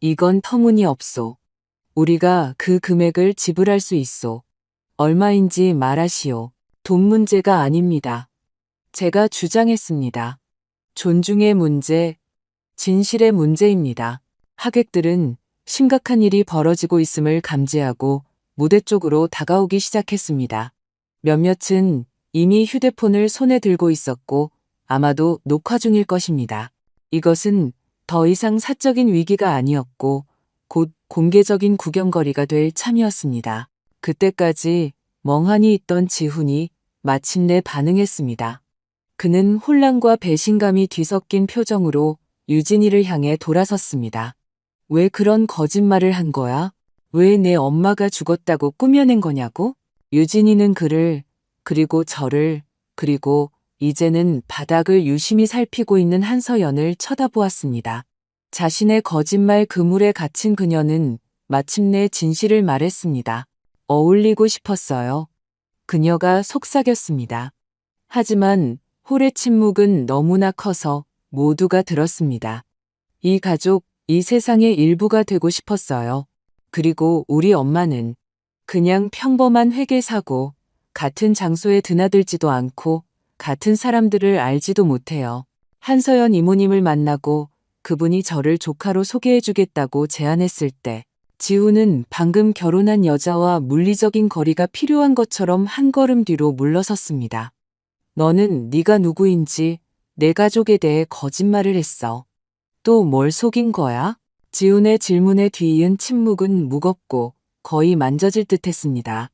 이건 터무니없소. 우리가 그 금액을 지불할 수 있소. 얼마인지 말하시오. 돈 문제가 아닙니다. 제가 주장했습니다. 존중의 문제, 진실의 문제입니다. 하객들은 심각한 일이 벌어지고 있음을 감지하고 무대 쪽으로 다가오기 시작했습니다. 몇몇은 이미 휴대폰을 손에 들고 있었고 아마도 녹화 중일 것입니다. 이것은 더 이상 사적인 위기가 아니었고 곧 공개적인 구경거리가 될 참이었습니다. 그때까지 멍하니 있던 지훈이 마침내 반응했습니다. 그는 혼란과 배신감이 뒤섞인 표정으로 유진이를 향해 돌아섰습니다. 왜 그런 거짓말을 한 거야? 왜 내 엄마가 죽었다고 꾸며낸 거냐고? 유진이는 그를, 그리고 저를, 그리고 이제는 바닥을 유심히 살피고 있는 한서연을 쳐다보았습니다. 자신의 거짓말 그물에 갇힌 그녀는 마침내 진실을 말했습니다. 어울리고 싶었어요. 그녀가 속삭였습니다. 하지만 홀의 침묵은 너무나 커서 모두가 들었습니다. 이 가족, 이 세상의 일부가 되고 싶었어요. 그리고 우리 엄마는 그냥 평범한 회계사고 같은 장소에 드나들지도 않고 같은 사람들을 알지도 못해요. 한서연 이모님을 만나고 그분이 저를 조카로 소개해주겠다고 제안했을 때 지훈은 방금 결혼한 여자와 물리적인 거리가 필요한 것처럼 한 걸음 뒤로 물러섰습니다. 너는 네가 누구인지 내 가족에 대해 거짓말을 했어. 또 뭘 속인 거야? 지훈의 질문에 뒤이은 침묵은 무겁고 거의 만져질 듯했습니다.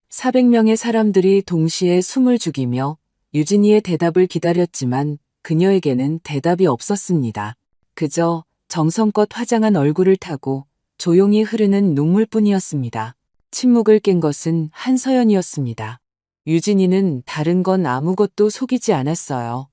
400명의 사람들이 동시에 숨을 죽이며 유진이의 대답을 기다렸지만 그녀에게는 대답이 없었습니다. 그저 정성껏 화장한 얼굴을 타고 조용히 흐르는 눈물뿐이었습니다. 침묵을 깬 것은 한서연이었습니다. 유진이는 다른 건 아무것도 속이지 않았어요.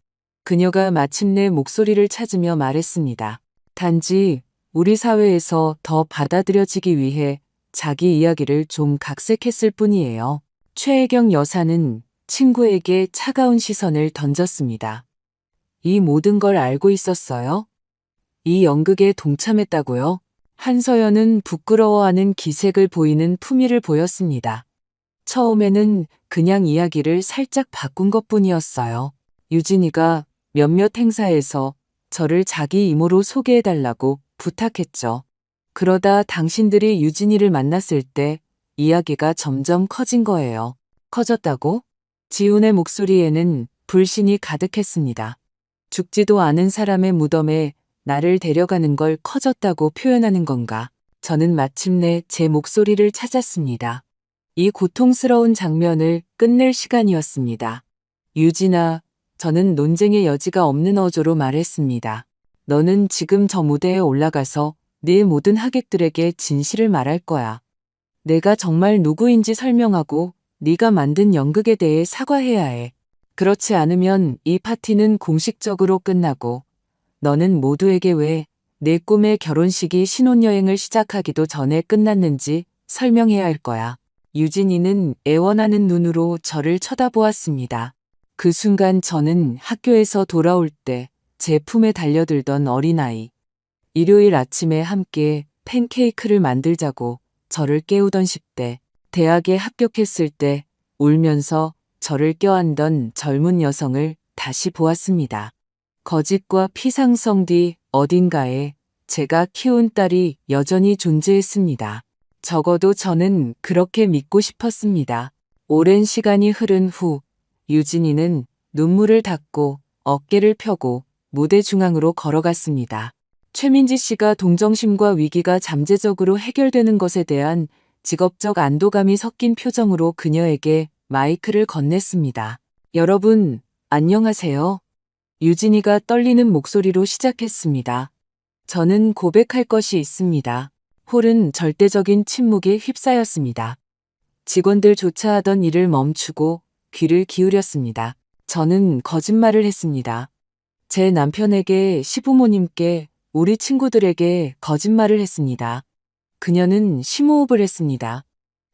그녀가 마침내 목소리를 찾으며 말했습니다. 단지 우리 사회에서 더 받아들여지기 위해 자기 이야기를 좀 각색했을 뿐이에요. 최혜경 여사는 친구에게 차가운 시선을 던졌습니다. 이 모든 걸 알고 있었어요? 이 연극에 동참했다고요? 한서연은 부끄러워하는 기색을 보이는 품위를 보였습니다. 처음에는 그냥 이야기를 살짝 바꾼 것뿐이었어요. 유진이가 몇몇 행사에서 저를 자기 이모로 소개해달라고 부탁했죠. 그러다 당신들이 유진이를 만났을 때 이야기가 점점 커진 거예요. 커졌다고? 지훈의 목소리에는 불신이 가득했습니다. 죽지도 않은 사람의 무덤에 나를 데려가는 걸 커졌다고 표현하는 건가? 저는 마침내 제 목소리를 찾았습니다. 이 고통스러운 장면을 끝낼 시간이었습니다. 유진아, 저는 논쟁의 여지가 없는 어조로 말했습니다. 너는 지금 저 무대에 올라가서 네 모든 하객들에게 진실을 말할 거야. 내가 정말 누구인지 설명하고 네가 만든 연극에 대해 사과해야 해. 그렇지 않으면 이 파티는 공식적으로 끝나고 너는 모두에게 왜 내 꿈의 결혼식이 신혼여행을 시작하기도 전에 끝났는지 설명해야 할 거야. 유진이는 애원하는 눈으로 저를 쳐다보았습니다. 그 순간 저는 학교에서 돌아올 때 제 품에 달려들던 어린아이. 일요일 아침에 함께 팬케이크를 만들자고 저를 깨우던 10대. 대학에 합격했을 때 울면서 저를 껴안던 젊은 여성을 다시 보았습니다. 거짓과 피상성 뒤 어딘가에 제가 키운 딸이 여전히 존재했습니다. 적어도 저는 그렇게 믿고 싶었습니다. 오랜 시간이 흐른 후 유진이는 눈물을 닦고 어깨를 펴고 무대 중앙으로 걸어갔습니다. 최민지 씨가 동정심과 위기가 잠재적으로 해결되는 것에 대한 직업적 안도감이 섞인 표정으로 그녀에게 마이크를 건넸습니다. 여러분, 안녕하세요. 유진이가 떨리는 목소리로 시작했습니다. 저는 고백할 것이 있습니다. 홀은 절대적인 침묵에 휩싸였습니다. 직원들조차 하던 일을 멈추고 귀를 기울였습니다. 저는 거짓말을 했습니다. 제 남편에게, 시부모님께, 우리 친구들에게 거짓말을 했습니다. 그녀는 심호흡을 했습니다.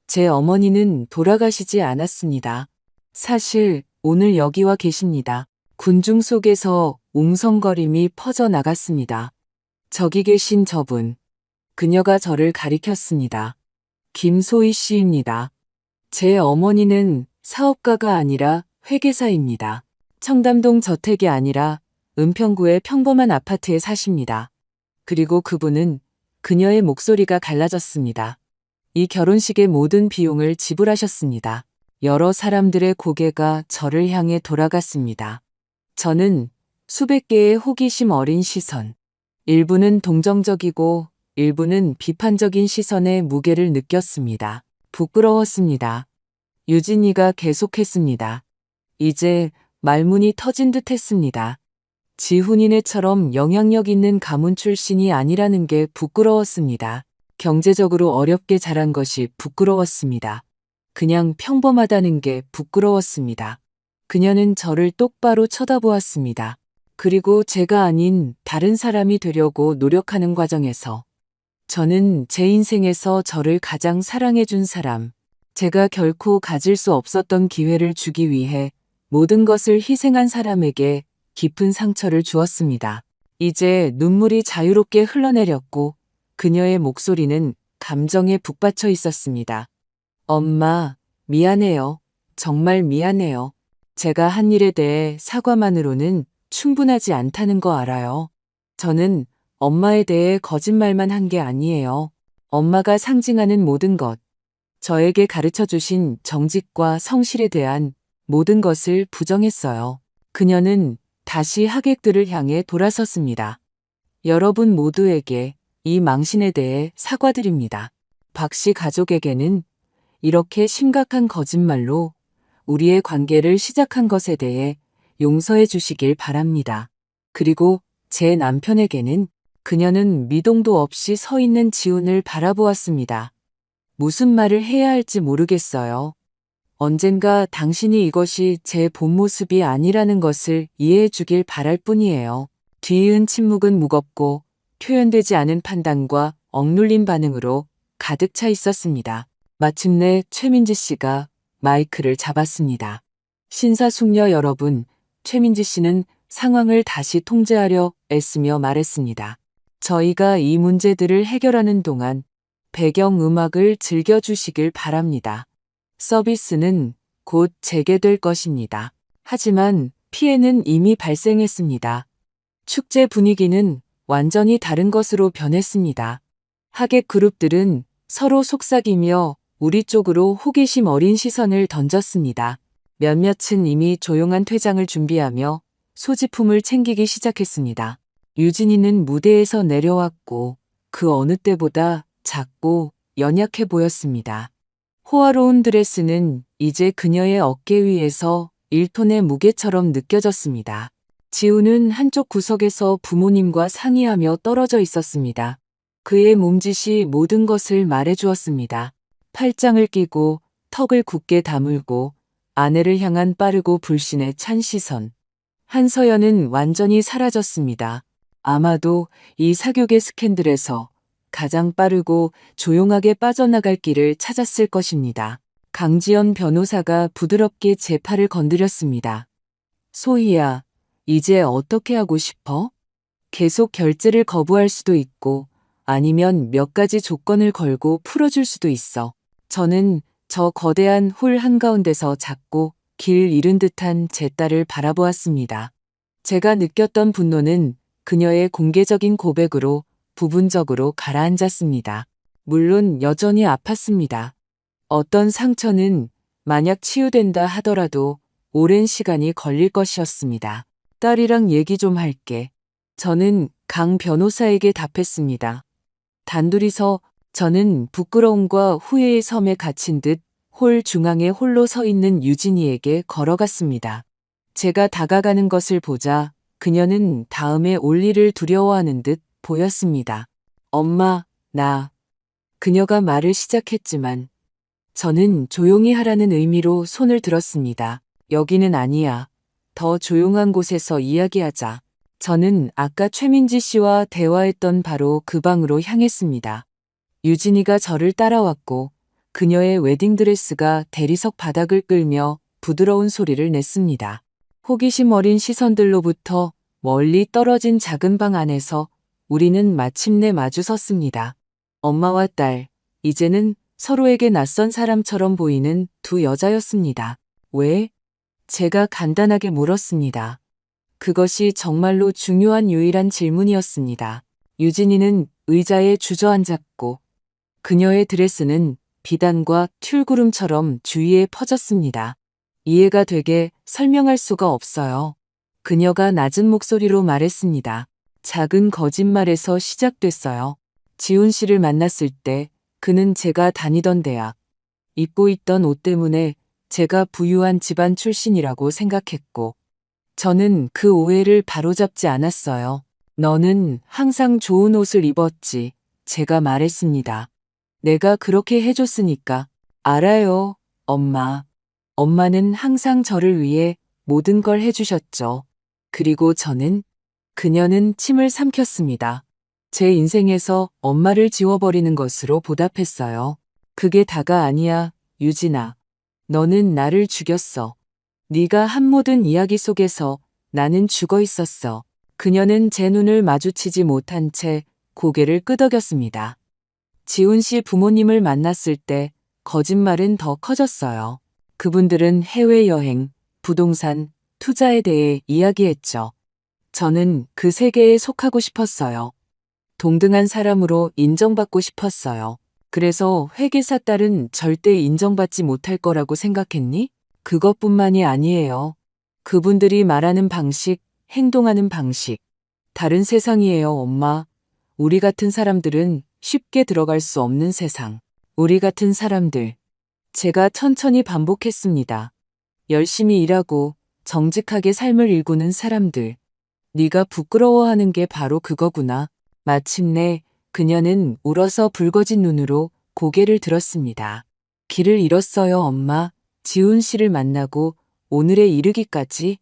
제 어머니는 돌아가시지 않았습니다. 사실 오늘 여기 와 계십니다. 군중 속에서 웅성거림이 퍼져나갔습니다. 저기 계신 저분. 그녀가 저를 가리켰습니다. 김소희 씨입니다. 제 어머니는 사업가가 아니라 회계사입니다. 청담동 저택이 아니라 은평구의 평범한 아파트에 사십니다. 그리고 그분은 그녀의 목소리가 갈라졌습니다. 이 결혼식의 모든 비용을 지불하셨습니다. 여러 사람들의 고개가 저를 향해 돌아갔습니다. 저는 수백 개의 호기심 어린 시선, 일부는 동정적이고 일부는 비판적인 시선의 무게를 느꼈습니다. 부끄러웠습니다. 유진이가 계속했습니다. 이제 말문이 터진 듯 했습니다. 지훈이네처럼 영향력 있는 가문 출신이 아니라는 게 부끄러웠습니다. 경제적으로 어렵게 자란 것이 부끄러웠습니다. 그냥 평범하다는 게 부끄러웠습니다. 그녀는 저를 똑바로 쳐다보았습니다. 그리고 제가 아닌 다른 사람이 되려고 노력하는 과정에서 저는 제 인생에서 저를 가장 사랑해준 사람, 제가 결코 가질 수 없었던 기회를 주기 위해 모든 것을 희생한 사람에게 깊은 상처를 주었습니다. 이제 눈물이 자유롭게 흘러내렸고 그녀의 목소리는 감정에 북받쳐 있었습니다. 엄마, 미안해요. 정말 미안해요. 제가 한 일에 대해 사과만으로는 충분하지 않다는 거 알아요. 저는 엄마에 대해 거짓말만 한 게 아니에요. 엄마가 상징하는 모든 것, 저에게 가르쳐 주신 정직과 성실에 대한 모든 것을 부정했어요. 그녀는 다시 하객들을 향해 돌아섰습니다. 여러분 모두에게 이 망신에 대해 사과드립니다. 박 씨 가족에게는 이렇게 심각한 거짓말로 우리의 관계를 시작한 것에 대해 용서해 주시길 바랍니다. 그리고 제 남편에게는 그녀는 미동도 없이 서 있는 지훈을 바라보았습니다. 무슨 말을 해야 할지 모르겠어요. 언젠가 당신이 이것이 제 본 모습이 아니라는 것을 이해해 주길 바랄 뿐이에요. 뒤이은 침묵은 무겁고 표현되지 않은 판단과 억눌린 반응으로 가득 차 있었습니다. 마침내 최민지 씨가 마이크를 잡았습니다. 신사숙녀 여러분, 최민지 씨는 상황을 다시 통제하려 애쓰며 말했습니다. 저희가 이 문제들을 해결하는 동안 배경 음악을 즐겨주시길 바랍니다. 서비스는 곧 재개될 것입니다. 하지만 피해는 이미 발생했습니다. 축제 분위기는 완전히 다른 것으로 변했습니다. 하객 그룹들은 서로 속삭이며 우리 쪽으로 호기심 어린 시선을 던졌습니다. 몇몇은 이미 조용한 퇴장을 준비하며 소지품을 챙기기 시작했습니다. 유진이는 무대에서 내려왔고 그 어느 때보다 작고 연약해 보였습니다. 호화로운 드레스는 이제 그녀의 어깨 위에서 1톤의 무게처럼 느껴졌습니다. 지우는 한쪽 구석에서 부모님과 상의하며 떨어져 있었습니다. 그의 몸짓이 모든 것을 말해주었습니다. 팔짱을 끼고 턱을 굳게 다물고 아내를 향한 빠르고 불신에 찬 시선. 한서연은 완전히 사라졌습니다. 아마도 이 사교계 스캔들에서 가장 빠르고 조용하게 빠져나갈 길을 찾았을 것입니다. 강지연 변호사가 부드럽게 제 팔을 건드렸습니다. 소희야, 이제 어떻게 하고 싶어? 계속 결제를 거부할 수도 있고 아니면 몇 가지 조건을 걸고 풀어줄 수도 있어. 저는 저 거대한 홀 한가운데서 작고 길 잃은 듯한 제 딸을 바라보았습니다. 제가 느꼈던 분노는 그녀의 공개적인 고백으로 부분적으로 가라앉았습니다. 물론 여전히 아팠습니다. 어떤 상처는 만약 치유된다 하더라도 오랜 시간이 걸릴 것이었습니다. 딸이랑 얘기 좀 할게. 저는 강 변호사에게 답했습니다. 단둘이서 저는 부끄러움과 후회의 섬에 갇힌 듯 홀 중앙에 홀로 서 있는 유진이에게 걸어갔습니다. 제가 다가가는 것을 보자 그녀는 다음에 올 일을 두려워하는 듯 보였습니다. 엄마, 나. 그녀가 말을 시작했지만 저는 조용히 하라는 의미로 손을 들었습니다. 여기는 아니야. 더 조용한 곳에서 이야기하자. 저는 아까 최민지 씨와 대화했던 바로 그 방으로 향했습니다. 유진이가 저를 따라왔고 그녀의 웨딩드레스가 대리석 바닥을 끌며 부드러운 소리를 냈습니다. 호기심 어린 시선들로부터 멀리 떨어진 작은 방 안에서 우리는 마침내 마주섰습니다. 엄마와 딸, 이제는 서로에게 낯선 사람처럼 보이는 두 여자였습니다. 왜? 제가 간단하게 물었습니다. 그것이 정말로 중요한 유일한 질문이었습니다. 유진이는 의자에 주저앉았고 그녀의 드레스는 비단과 튤구름처럼 주위에 퍼졌습니다. 이해가 되게 설명할 수가 없어요. 그녀가 낮은 목소리로 말했습니다. 작은 거짓말에서 시작됐어요. 지훈 씨를 만났을 때 그는 제가 다니던 대학, 입고 있던 옷 때문에 제가 부유한 집안 출신이라고 생각했고 저는 그 오해를 바로잡지 않았어요. 너는 항상 좋은 옷을 입었지. 제가 말했습니다. 내가 그렇게 해줬으니까. 알아요, 엄마. 엄마는 항상 저를 위해 모든 걸 해주셨죠. 그리고 그녀는 침을 삼켰습니다. 제 인생에서 엄마를 지워버리는 것으로 보답했어요. 그게 다가 아니야, 유진아. 너는 나를 죽였어. 네가 한 모든 이야기 속에서 나는 죽어 있었어. 그녀는 제 눈을 마주치지 못한 채 고개를 끄덕였습니다. 지훈 씨 부모님을 만났을 때 거짓말은 더 커졌어요. 그분들은 해외여행, 부동산, 투자에 대해 이야기했죠. 저는 그 세계에 속하고 싶었어요. 동등한 사람으로 인정받고 싶었어요. 그래서 회계사 딸은 절대 인정받지 못할 거라고 생각했니? 그것뿐만이 아니에요. 그분들이 말하는 방식, 행동하는 방식. 다른 세상이에요, 엄마. 우리 같은 사람들은 쉽게 들어갈 수 없는 세상. 우리 같은 사람들. 제가 천천히 반복했습니다. 열심히 일하고 정직하게 삶을 일구는 사람들. 네가 부끄러워하는 게 바로 그거구나. 마침내 그녀는 울어서 붉어진 눈으로 고개를 들었습니다. 길을 잃었어요, 엄마. 지훈 씨를 만나고 오늘에 이르기까지.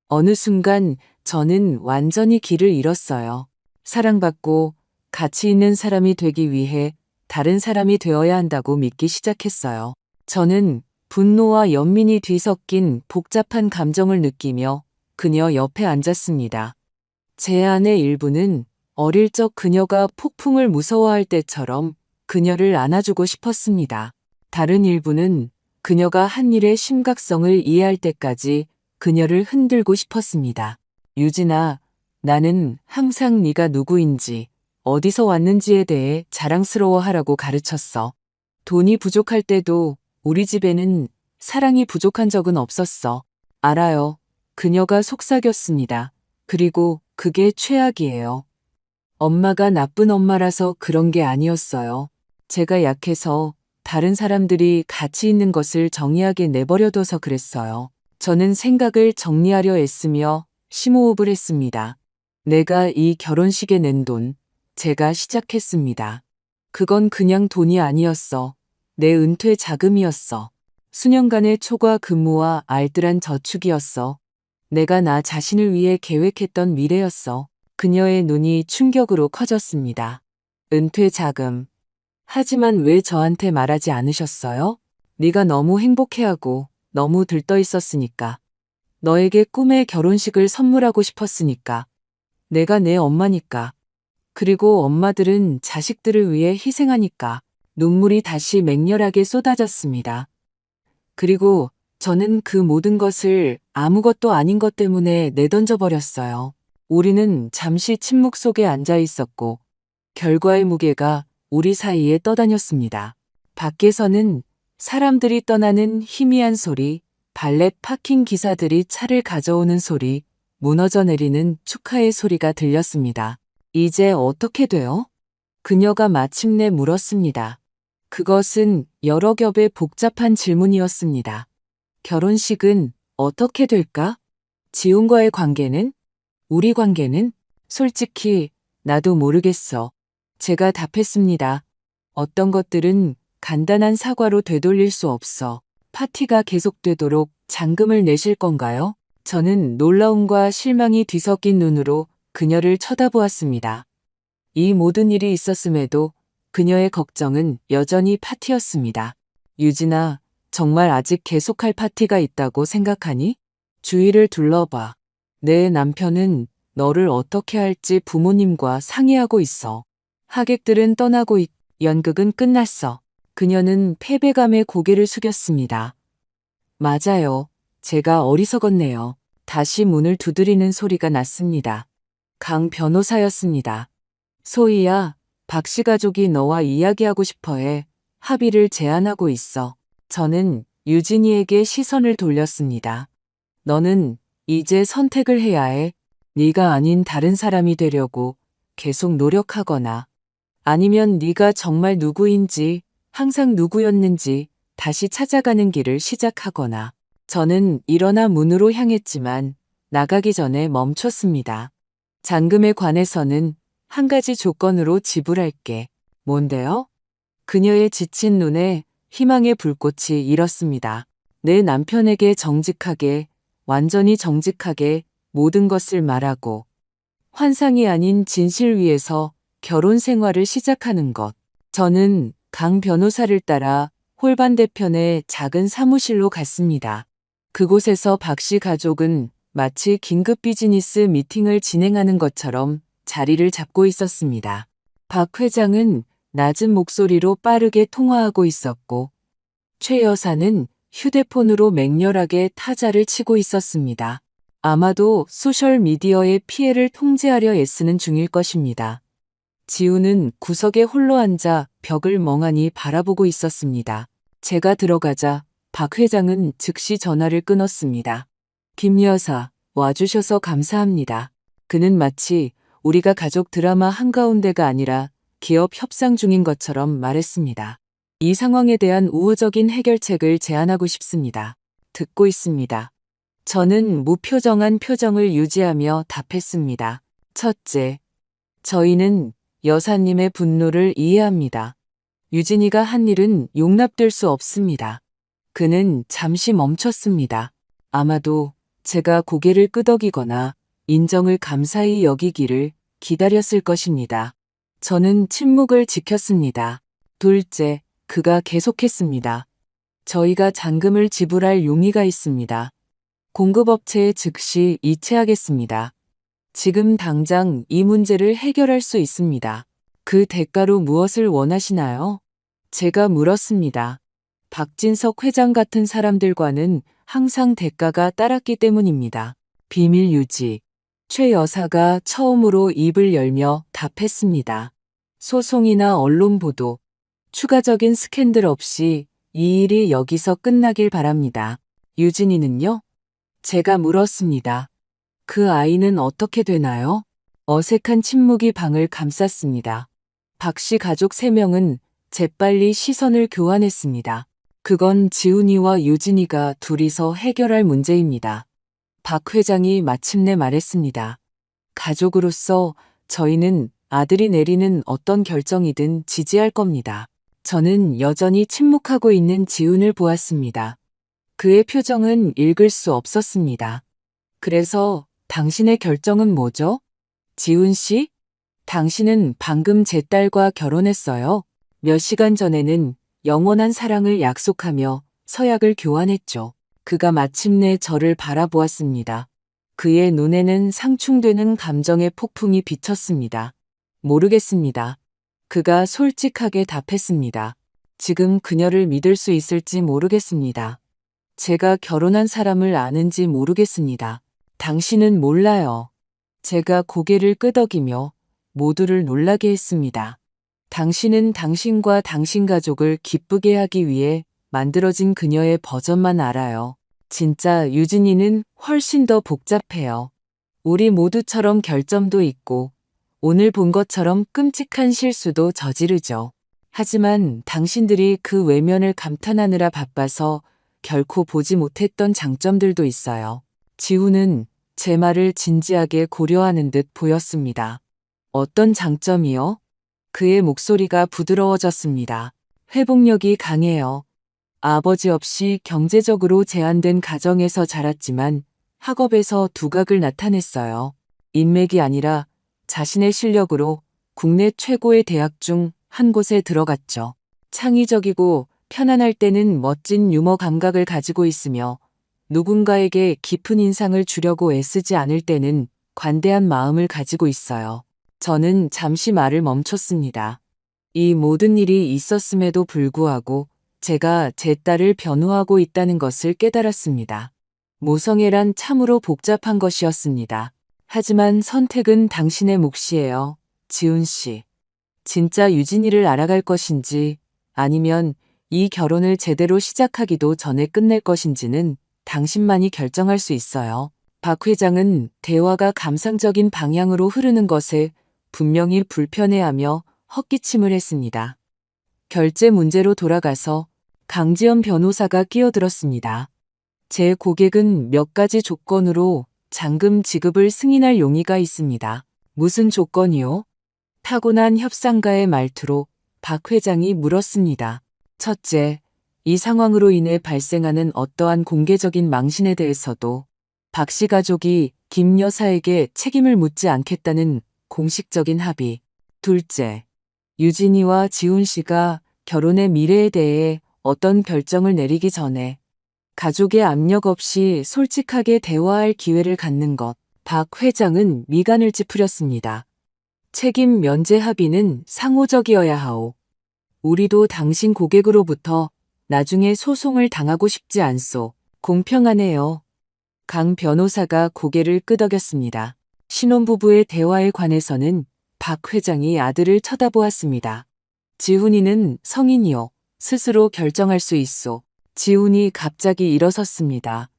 어느 순간 저는 완전히 길을 잃었어요. 사랑받고 가치 있는 사람이 되기 위해 다른 사람이 되어야 한다고 믿기 시작했어요. 저는 분노와 연민이 뒤섞인 복잡한 감정을 느끼며 그녀 옆에 앉았습니다. 제 안의 일부는 어릴 적 그녀가 폭풍을 무서워할 때처럼 그녀를 안아주고 싶었습니다. 다른 일부는 그녀가 한 일의 심각성을 이해할 때까지 그녀를 흔들고 싶었습니다. 유진아, 나는 항상 네가 누구인지, 어디서 왔는지에 대해 자랑스러워하라고 가르쳤어. 돈이 부족할 때도 우리 집에는 사랑이 부족한 적은 없었어. 알아요. 그녀가 속삭였습니다. 그리고 그게 최악이에요. 엄마가 나쁜 엄마라서 그런 게 아니었어요. 제가 약해서 다른 사람들이 가치 있는 것을 정의하게 내버려둬서 그랬어요. 저는 생각을 정리하려 애쓰며 심호흡을 했습니다. 내가 이 결혼식에 낸 돈, 제가 시작했습니다. 그건 그냥 돈이 아니었어. 내 은퇴 자금이었어. 수년간의 초과 근무와 알뜰한 저축이었어. 내가 나 자신을 위해 계획했던 미래였어. 그녀의 눈이 충격으로 커졌습니다. 은퇴 자금. 하지만 왜 저한테 말하지 않으셨어요? 네가 너무 행복해하고 너무 들떠 있었으니까. 너에게 꿈의 결혼식을 선물하고 싶었으니까. 내가 내 엄마니까. 그리고 엄마들은 자식들을 위해 희생하니까. 눈물이 다시 맹렬하게 쏟아졌습니다. 그리고 저는 그 모든 것을 아무것도 아닌 것 때문에 내던져 버렸어요. 우리는 잠시 침묵 속에 앉아 있었고 결과의 무게가 우리 사이에 떠다녔습니다. 밖에서는 사람들이 떠나는 희미한 소리, 발렛 파킹 기사들이 차를 가져오는 소리, 무너져 내리는 축하의 소리가 들렸습니다. 이제 어떻게 돼요? 그녀가 마침내 물었습니다. 그것은 여러 겹의 복잡한 질문이었습니다. 결혼식은 어떻게 될까? 지훈과의 관계는? 우리 관계는? 솔직히 나도 모르겠어. 제가 답했습니다. 어떤 것들은 간단한 사과로 되돌릴 수 없어. 파티가 계속되도록 잔금을 내실 건가요? 저는 놀라움과 실망이 뒤섞인 눈으로 그녀를 쳐다보았습니다. 이 모든 일이 있었음에도 그녀의 걱정은 여전히 파티였습니다. 유진아, 정말 아직 계속할 파티가 있다고 생각하니? 주위를 둘러봐. 내 남편은 너를 어떻게 할지 부모님과 상의하고 있어. 하객들은 떠나고 연극은 끝났어. 그녀는 패배감에 고개를 숙였습니다. 맞아요. 제가 어리석었네요. 다시 문을 두드리는 소리가 났습니다. 강 변호사였습니다. 소희야, 박 씨 가족이 너와 이야기하고 싶어해. 합의를 제안하고 있어. 저는 유진이에게 시선을 돌렸습니다. 너는 이제 선택을 해야 해. 네가 아닌 다른 사람이 되려고 계속 노력하거나 아니면 네가 정말 누구인지, 항상 누구였는지 다시 찾아가는 길을 시작하거나. 저는 일어나 문으로 향했지만 나가기 전에 멈췄습니다. 잔금에 관해서는 한 가지 조건으로 지불할게. 뭔데요? 그녀의 지친 눈에 희망의 불꽃이 일었습니다. 내 남편에게 정직하게, 완전히 정직하게 모든 것을 말하고 환상이 아닌 진실 위에서 결혼 생활을 시작하는 것. 저는 강 변호사를 따라 홀 반대편의 작은 사무실로 갔습니다. 그곳에서 박 씨 가족은 마치 긴급 비즈니스 미팅을 진행하는 것처럼 자리를 잡고 있었습니다. 박 회장은 낮은 목소리로 빠르게 통화하고 있었고 최 여사는 휴대폰으로 맹렬하게 타자를 치고 있었습니다. 아마도 소셜미디어의 피해를 통제하려 애쓰는 중일 것입니다. 지우는 구석에 홀로 앉아 벽을 멍하니 바라보고 있었습니다. 제가 들어가자 박 회장은 즉시 전화를 끊었습니다. 김 여사, 와주셔서 감사합니다. 그는 마치 우리가 가족 드라마 한가운데가 아니라 기업 협상 중인 것처럼 말했습니다. 이 상황에 대한 우호적인 해결책을 제안하고 싶습니다. 듣고 있습니다. 저는 무표정한 표정을 유지하며 답했습니다. 첫째, 저희는 여사님의 분노를 이해합니다. 유진이가 한 일은 용납될 수 없습니다. 그는 잠시 멈췄습니다. 아마도 제가 고개를 끄덕이거나 인정을 감사히 여기기를 기다렸을 것입니다. 저는 침묵을 지켰습니다. 둘째, 그가 계속했습니다. 저희가 잔금을 지불할 용의가 있습니다. 공급업체에 즉시 이체하겠습니다. 지금 당장 이 문제를 해결할 수 있습니다. 그 대가로 무엇을 원하시나요? 제가 물었습니다. 박진석 회장 같은 사람들과는 항상 대가가 따랐기 때문입니다. 비밀 유지. 최 여사가 처음으로 입을 열며 답했습니다. 소송이나 언론 보도, 추가적인 스캔들 없이 이 일이 여기서 끝나길 바랍니다. 유진이는요? 제가 물었습니다. 그 아이는 어떻게 되나요? 어색한 침묵이 방을 감쌌습니다. 박 씨 가족 3명은 재빨리 시선을 교환했습니다. 그건 지훈이와 유진이가 둘이서 해결할 문제입니다. 박 회장이 마침내 말했습니다. 가족으로서 저희는 아들이 내리는 어떤 결정이든 지지할 겁니다. 저는 여전히 침묵하고 있는 지훈을 보았습니다. 그의 표정은 읽을 수 없었습니다. 그래서 당신의 결정은 뭐죠? 지훈 씨? 당신은 방금 제 딸과 결혼했어요. 몇 시간 전에는 영원한 사랑을 약속하며 서약을 교환했죠. 그가 마침내 저를 바라보았습니다. 그의 눈에는 상충되는 감정의 폭풍이 비쳤습니다. 모르겠습니다. 그가 솔직하게 답했습니다. 지금 그녀를 믿을 수 있을지 모르겠습니다. 제가 결혼한 사람을 아는지 모르겠습니다. 당신은 몰라요. 제가 고개를 끄덕이며 모두를 놀라게 했습니다. 당신은 당신과 당신 가족을 기쁘게 하기 위해 만들어진 그녀의 버전만 알아요. 진짜 유진이는 훨씬 더 복잡해요. 우리 모두처럼 결점도 있고 오늘 본 것처럼 끔찍한 실수도 저지르죠. 하지만 당신들이 그 외면을 감탄하느라 바빠서 결코 보지 못했던 장점들도 있어요. 지훈은 제 말을 진지하게 고려하는 듯 보였습니다. 어떤 장점이요? 그의 목소리가 부드러워졌습니다. 회복력이 강해요. 아버지 없이 경제적으로 제한된 가정에서 자랐지만 학업에서 두각을 나타냈어요. 인맥이 아니라 자신의 실력으로 국내 최고의 대학 중 한 곳에 들어갔죠. 창의적이고 편안할 때는 멋진 유머 감각을 가지고 있으며 누군가에게 깊은 인상을 주려고 애쓰지 않을 때는 관대한 마음을 가지고 있어요. 저는 잠시 말을 멈췄습니다. 이 모든 일이 있었음에도 불구하고 제가 제 딸을 변호하고 있다는 것을 깨달았습니다. 모성애란 참으로 복잡한 것이었습니다. 하지만 선택은 당신의 몫이에요. 지훈 씨. 진짜 유진이를 알아갈 것인지 아니면 이 결혼을 제대로 시작하기도 전에 끝낼 것인지는 당신만이 결정할 수 있어요. 박 회장은 대화가 감상적인 방향으로 흐르는 것에 분명히 불편해하며 헛기침을 했습니다. 결제 문제로 돌아가서 강지연 변호사가 끼어들었습니다. 제 고객은 몇 가지 조건으로 잔금 지급을 승인할 용의가 있습니다. 무슨 조건이요? 타고난 협상가의 말투로 박 회장이 물었습니다. 첫째, 이 상황으로 인해 발생하는 어떠한 공개적인 망신에 대해서도 박 씨 가족이 김 여사에게 책임을 묻지 않겠다는 공식적인 합의. 둘째, 유진이와 지훈 씨가 결혼의 미래에 대해 어떤 결정을 내리기 전에 가족의 압력 없이 솔직하게 대화할 기회를 갖는 것. 박 회장은 미간을 찌푸렸습니다. 책임 면제 합의는 상호적이어야 하오. 우리도 당신 고객으로부터 나중에 소송을 당하고 싶지 않소. 공평하네요. 강 변호사가 고개를 끄덕였습니다. 신혼부부의 대화에 관해서는 박 회장이 아들을 쳐다보았습니다. 지훈이는 성인이요. 스스로 결정할 수 있소. 지훈이 갑자기 일어섰습니다.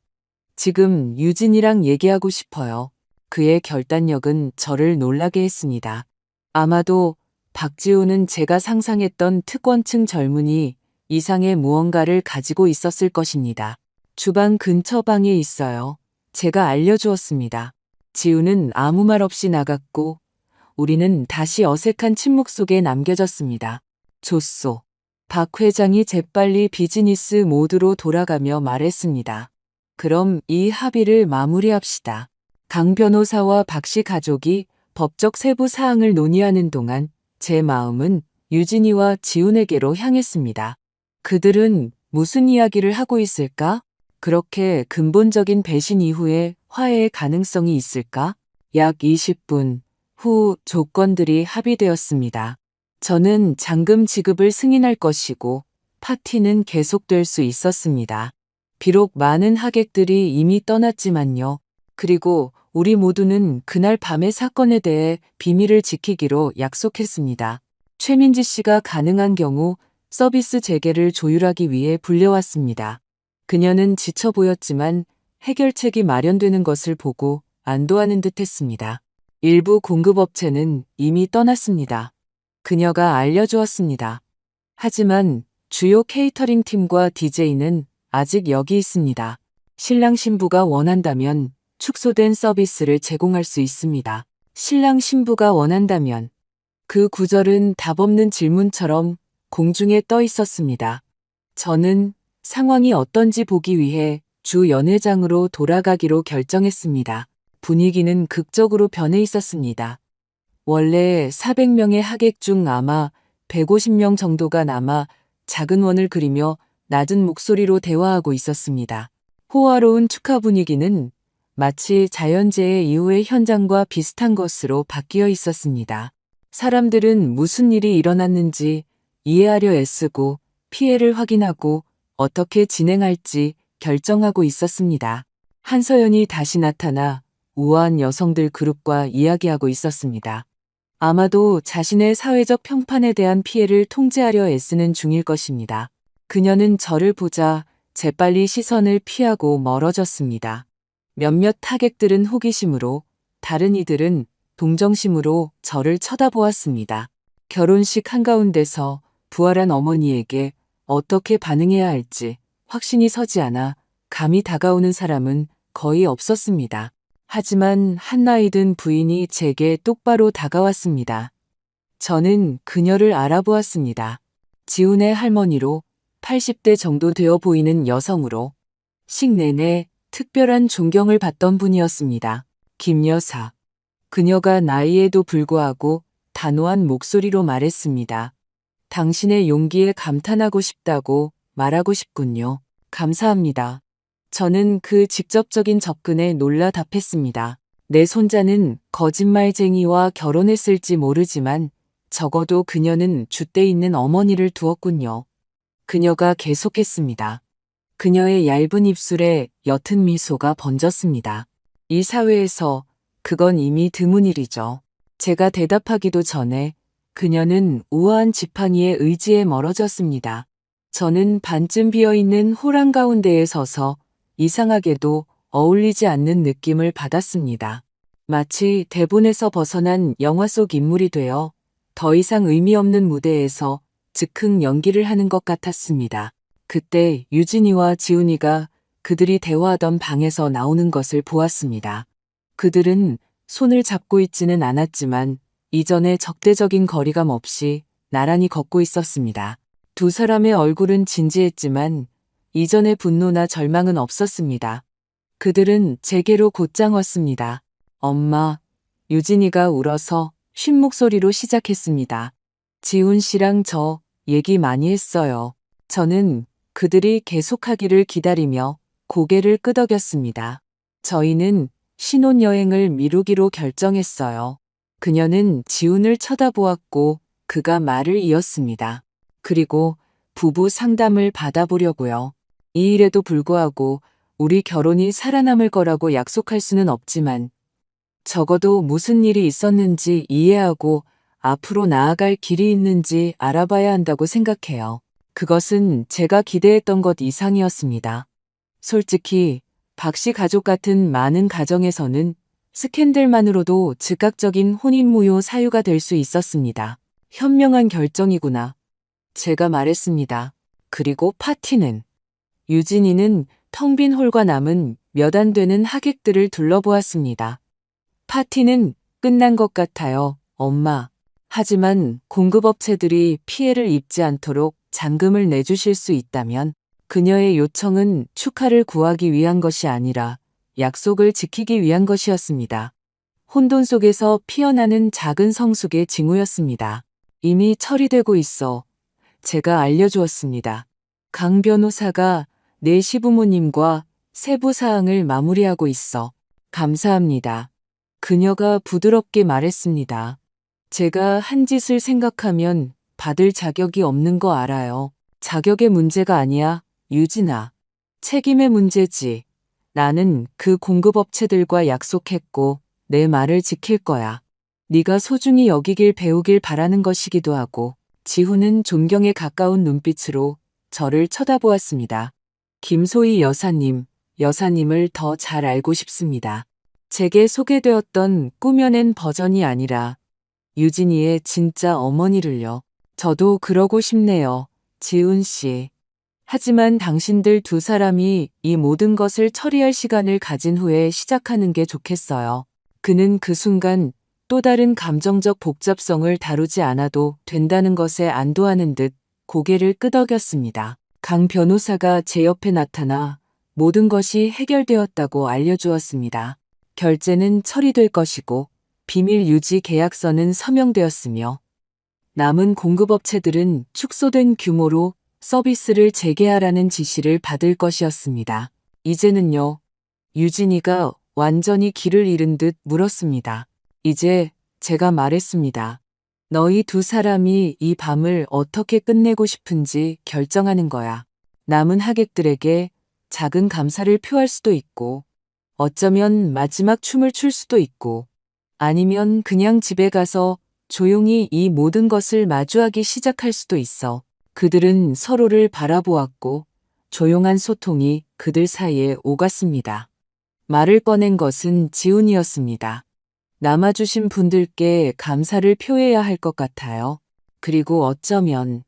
지금 유진이랑 얘기하고 싶어요. 그의 결단력은 저를 놀라게 했습니다. 아마도 박지훈은 제가 상상했던 특권층 젊은이 이상의 무언가를 가지고 있었을 것입니다. 주방 근처 방에 있어요. 제가 알려주었습니다. 지훈은 아무 말 없이 나갔고 우리는 다시 어색한 침묵 속에 남겨졌습니다. 좋소. 박 회장이 재빨리 비즈니스 모드로 돌아가며 말했습니다. 그럼 이 합의를 마무리합시다. 강 변호사와 박 씨 가족이 법적 세부 사항을 논의하는 동안 제 마음은 유진이와 지훈에게로 향했습니다. 그들은 무슨 이야기를 하고 있을까? 그렇게 근본적인 배신 이후에 화해의 가능성이 있을까? 약 20분 후 조건들이 합의되었습니다. 저는 잔금 지급을 승인할 것이고 파티는 계속될 수 있었습니다. 비록 많은 하객들이 이미 떠났지만요. 그리고 우리 모두는 그날 밤의 사건에 대해 비밀을 지키기로 약속했습니다. 최민지 씨가 가능한 경우 서비스 재개를 조율하기 위해 불려왔습니다. 그녀는 지쳐 보였지만 해결책이 마련되는 것을 보고 안도하는 듯 했습니다. 일부 공급업체는 이미 떠났습니다. 그녀가 알려주었습니다. 하지만 주요 케이터링 팀과 DJ는 아직 여기 있습니다. 신랑 신부가 원한다면 축소된 서비스를 제공할 수 있습니다. 신랑 신부가 원한다면 그 구절은 답없는 질문처럼 공중에 떠 있었습니다. 저는 상황이 어떤지 보기 위해 주 연회장으로 돌아가기로 결정했습니다. 분위기는 극적으로 변해 있었습니다. 원래 400명의 하객 중 아마 150명 정도가 남아 작은 원을 그리며 낮은 목소리로 대화하고 있었습니다. 호화로운 축하 분위기는 마치 자연재해 이후의 현장과 비슷한 것으로 바뀌어 있었습니다. 사람들은 무슨 일이 일어났는지 이해하려 애쓰고 피해를 확인하고 어떻게 진행할지 결정하고 있었습니다. 한서연이 다시 나타나 우아한 여성들 그룹과 이야기하고 있었습니다. 아마도 자신의 사회적 평판에 대한 피해를 통제하려 애쓰는 중일 것입니다. 그녀는 저를 보자 재빨리 시선을 피하고 멀어졌습니다. 몇몇 하객들은 호기심으로, 다른 이들은 동정심으로 저를 쳐다보았습니다. 결혼식 한가운데서 부활한 어머니에게 어떻게 반응해야 할지 확신이 서지 않아 감이 다가오는 사람은 거의 없었습니다. 하지만 한 나이 든 부인이 제게 똑바로 다가왔습니다. 저는 그녀를 알아보았습니다. 지훈의 할머니로 80대 정도 되어 보이는 여성으로 식 내내 특별한 존경을 받던 분이었습니다. 김 여사. 그녀가 나이에도 불구하고 단호한 목소리로 말했습니다. 당신의 용기에 감탄하고 싶다고 말하고 싶군요. 감사합니다. 저는 그 직접적인 접근에 놀라 답했습니다. 내 손자는 거짓말쟁이와 결혼했을지 모르지만 적어도 그녀는 줏대 있는 어머니를 두었군요. 그녀가 계속했습니다. 그녀의 얇은 입술에 옅은 미소가 번졌습니다. 이 사회에서 그건 이미 드문 일이죠. 제가 대답하기도 전에 그녀는 우아한 지팡이의 의지에 멀어졌습니다. 저는 반쯤 비어있는 홀 한가운데에 서서 이상하게도 어울리지 않는 느낌을 받았습니다. 마치 대본에서 벗어난 영화 속 인물이 되어 더 이상 의미 없는 무대에서 즉흥 연기를 하는 것 같았습니다. 그때 유진이와 지훈이가 그들이 대화하던 방에서 나오는 것을 보았습니다. 그들은 손을 잡고 있지는 않았지만 이전의 적대적인 거리감 없이 나란히 걷고 있었습니다. 두 사람의 얼굴은 진지했지만 이전의 분노나 절망은 없었습니다. 그들은 제게로 곧장 왔습니다. 엄마, 유진이가 울어서 쉰 목소리로 시작했습니다. 지훈 씨랑 저 얘기 많이 했어요. 저는 그들이 계속하기를 기다리며 고개를 끄덕였습니다. 저희는 신혼여행을 미루기로 결정했어요. 그녀는 지훈을 쳐다보았고 그가 말을 이었습니다. 그리고 부부 상담을 받아보려고요. 이 일에도 불구하고 우리 결혼이 살아남을 거라고 약속할 수는 없지만 적어도 무슨 일이 있었는지 이해하고 앞으로 나아갈 길이 있는지 알아봐야 한다고 생각해요. 그것은 제가 기대했던 것 이상이었습니다. 솔직히 박 씨 가족 같은 많은 가정에서는 스캔들만으로도 즉각적인 혼인무효 사유가 될 수 있었습니다. 현명한 결정이구나. 제가 말했습니다. 그리고 파티는. 유진이는 텅 빈 홀과 남은 몇 안 되는 하객들을 둘러보았습니다. 파티는 끝난 것 같아요, 엄마. 하지만 공급업체들이 피해를 입지 않도록 잔금을 내주실 수 있다면 그녀의 요청은 축하를 구하기 위한 것이 아니라 약속을 지키기 위한 것이었습니다. 혼돈 속에서 피어나는 작은 성숙의 징후였습니다. 이미 처리되고 있어. 제가 알려주었습니다. 강 변호사가 내 시부모님과 세부 사항을 마무리하고 있어. 감사합니다. 그녀가 부드럽게 말했습니다. 제가 한 짓을 생각하면 받을 자격이 없는 거 알아요. 자격의 문제가 아니야, 유진아. 책임의 문제지. 나는 그 공급업체들과 약속했고 내 말을 지킬 거야. 네가 소중히 여기길 배우길 바라는 것이기도 하고. 지훈은 존경에 가까운 눈빛으로 저를 쳐다보았습니다. 김소희 여사님을 더 잘 알고 싶습니다. 제게 소개되었던 꾸며낸 버전이 아니라 유진이의 진짜 어머니를요. 저도 그러고 싶네요. 지훈 씨. 하지만 당신들 두 사람이 이 모든 것을 처리할 시간을 가진 후에 시작하는 게 좋겠어요. 그는 그 순간 또 다른 감정적 복잡성을 다루지 않아도 된다는 것에 안도하는 듯 고개를 끄덕였습니다. 강 변호사가 제 옆에 나타나 모든 것이 해결되었다고 알려주었습니다. 결제는 처리될 것이고 비밀 유지 계약서는 서명되었으며 남은 공급업체들은 축소된 규모로 서비스를 재개하라는 지시를 받을 것이었습니다. 이제는요. 유진이가 완전히 길을 잃은 듯 물었습니다. 이제 제가 말했습니다. 너희 두 사람이 이 밤을 어떻게 끝내고 싶은지 결정하는 거야. 남은 하객들에게 작은 감사를 표할 수도 있고 어쩌면 마지막 춤을 출 수도 있고 아니면 그냥 집에 가서 조용히 이 모든 것을 마주하기 시작할 수도 있어. 그들은 서로를 바라보았고 조용한 소통이 그들 사이에 오갔습니다. 말을 꺼낸 것은 지훈이었습니다. 남아주신 분들께 감사를 표해야 할 것 같아요. 그리고 어쩌면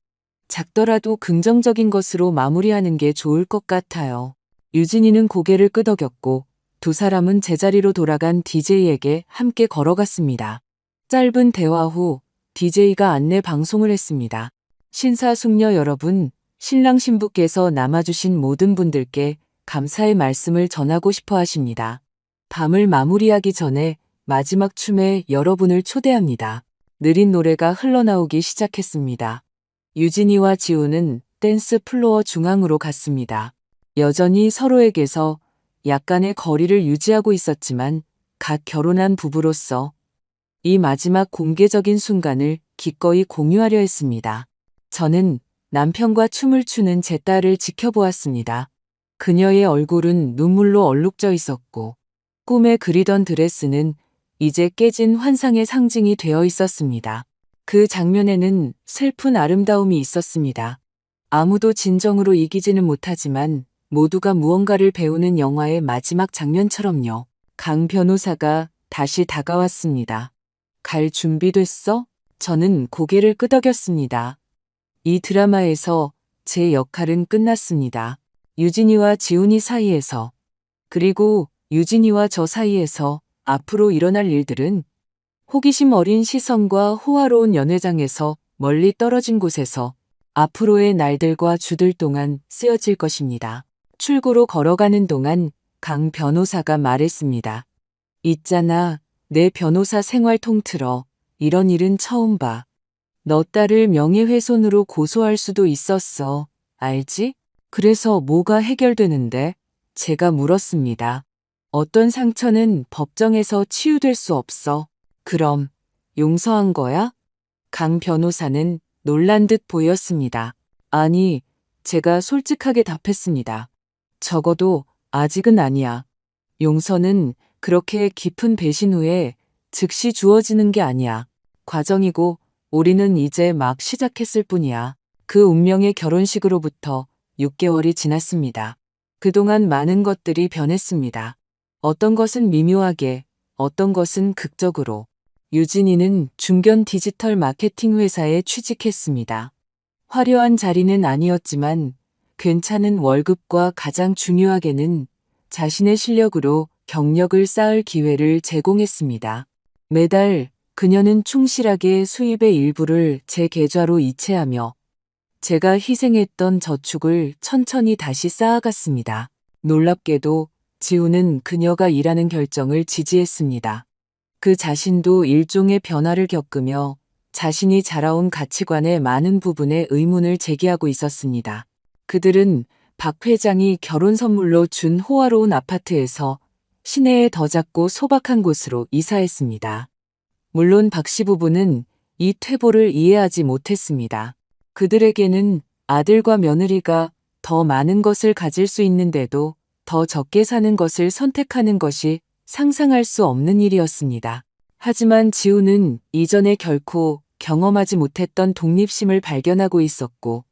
작더라도 긍정적인 것으로 마무리하는 게 좋을 것 같아요. 유진이는 고개를 끄덕였고 두 사람은 제자리로 돌아간 DJ에게 함께 걸어갔습니다. 짧은 대화 후 DJ가 안내 방송을 했습니다. 신사숙녀 여러분, 신랑 신부께서 남아주신 모든 분들께 감사의 말씀을 전하고 싶어 하십니다. 밤을 마무리하기 전에 마지막 춤에 여러분을 초대합니다. 느린 노래가 흘러나오기 시작했습니다. 유진이와 지우는 댄스 플로어 중앙으로 갔습니다. 여전히 서로에게서 약간의 거리를 유지하고 있었지만 갓 결혼한 부부로서 이 마지막 공개적인 순간을 기꺼이 공유하려 했습니다. 저는 남편과 춤을 추는 제 딸을 지켜보았습니다. 그녀의 얼굴은 눈물로 얼룩져 있었고 꿈에 그리던 드레스는 이제 깨진 환상의 상징이 되어 있었습니다. 그 장면에는 슬픈 아름다움이 있었습니다. 아무도 진정으로 이기지는 못하지만 모두가 무언가를 배우는 영화의 마지막 장면처럼요. 강 변호사가 다시 다가왔습니다. 갈 준비됐어? 저는 고개를 끄덕였습니다. 이 드라마에서 제 역할은 끝났습니다. 유진이와 지훈이 사이에서, 그리고 유진이와 저 사이에서 앞으로 일어날 일들은 호기심 어린 시선과 호화로운 연회장에서 멀리 떨어진 곳에서 앞으로의 날들과 주들 동안 쓰여질 것입니다. 출구로 걸어가는 동안 강 변호사가 말했습니다. 있잖아, 내 변호사 생활 통틀어 이런 일은 처음 봐. 너 딸을 명예훼손으로 고소할 수도 있었어. 알지? 그래서 뭐가 해결되는데? 제가 물었습니다. 어떤 상처는 법정에서 치유될 수 없어. 그럼 용서한 거야? 강 변호사는 놀란 듯 보였습니다. 아니, 제가 솔직하게 답했습니다. 적어도 아직은 아니야. 용서는 그렇게 깊은 배신 후에 즉시 주어지는 게 아니야. 과정이고 우리는 이제 막 시작했을 뿐이야. 그 운명의 결혼식으로부터 6개월이 지났습니다. 그동안 많은 것들이 변했습니다. 어떤 것은 미묘하게, 어떤 것은 극적으로. 유진이는 중견 디지털 마케팅 회사에 취직했습니다. 화려한 자리는 아니었지만 괜찮은 월급과 가장 중요하게는 자신의 실력으로 경력을 쌓을 기회를 제공했습니다. 매달 그녀는 충실하게 수입의 일부를 제 계좌로 이체하며 제가 희생했던 저축을 천천히 다시 쌓아갔습니다. 놀랍게도 지우는 그녀가 일하는 결정을 지지했습니다. 그 자신도 일종의 변화를 겪으며 자신이 자라온 가치관의 많은 부분에 의문을 제기하고 있었습니다. 그들은 박 회장이 결혼 선물로 준 호화로운 아파트에서 시내의 더 작고 소박한 곳으로 이사했습니다. 물론 박 씨 부부는 이 퇴보를 이해하지 못했습니다. 그들에게는 아들과 며느리가 더 많은 것을 가질 수 있는데도 더 적게 사는 것을 선택하는 것이 상상할 수 없는 일이었습니다. 하지만 지우는 이전에 결코 경험하지 못했던 독립심을 발견하고 있었고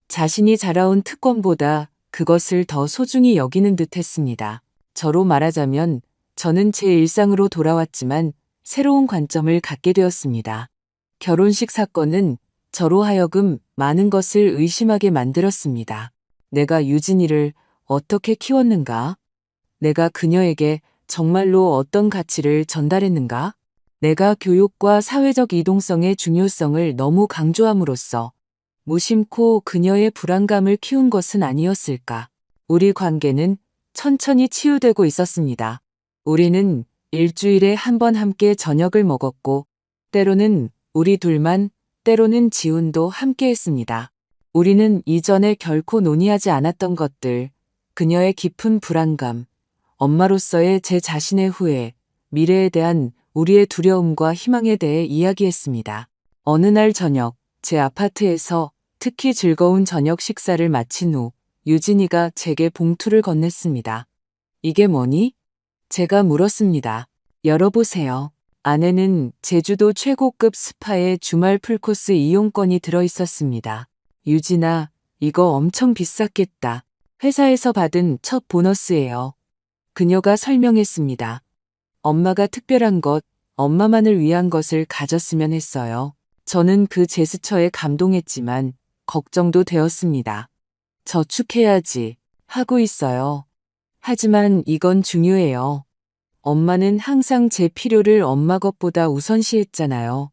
자신이 자라온 특권보다 그것을 더 소중히 여기는 듯 했습니다. 저로 말하자면 저는 제 일상으로 돌아왔지만 새로운 관점을 갖게 되었습니다. 결혼식 사건은 저로 하여금 많은 것을 의심하게 만들었습니다. 내가 유진이를 어떻게 키웠는가? 내가 그녀에게 정말로 어떤 가치를 전달했는가? 내가 교육과 사회적 이동성의 중요성을 너무 강조함으로써 무심코 그녀의 불안감을 키운 것은 아니었을까? 우리 관계는 천천히 치유되고 있었습니다. 우리는 일주일에 한 번 함께 저녁을 먹었고, 때로는 우리 둘만, 때로는 지훈도 함께 했습니다. 우리는 이전에 결코 논의하지 않았던 것들, 그녀의 깊은 불안감, 엄마로서의 제 자신의 후회, 미래에 대한 우리의 두려움과 희망에 대해 이야기했습니다. 어느 날 저녁, 제 아파트에서 특히 즐거운 저녁 식사를 마친 후 유진이가 제게 봉투를 건넸습니다. 이게 뭐니? 제가 물었습니다. 열어보세요. 안에는 제주도 최고급 스파의 주말 풀코스 이용권이 들어있었습니다. 유진아, 이거 엄청 비쌌겠다. 회사에서 받은 첫 보너스예요. 그녀가 설명했습니다. 엄마가 특별한 것, 엄마만을 위한 것을 가졌으면 했어요. 저는 그 제스처에 감동했지만 걱정도 되었습니다. 저축해야지 하고 있어요. 하지만 이건 중요해요. 엄마는 항상 제 필요를 엄마 것보다 우선시했잖아요.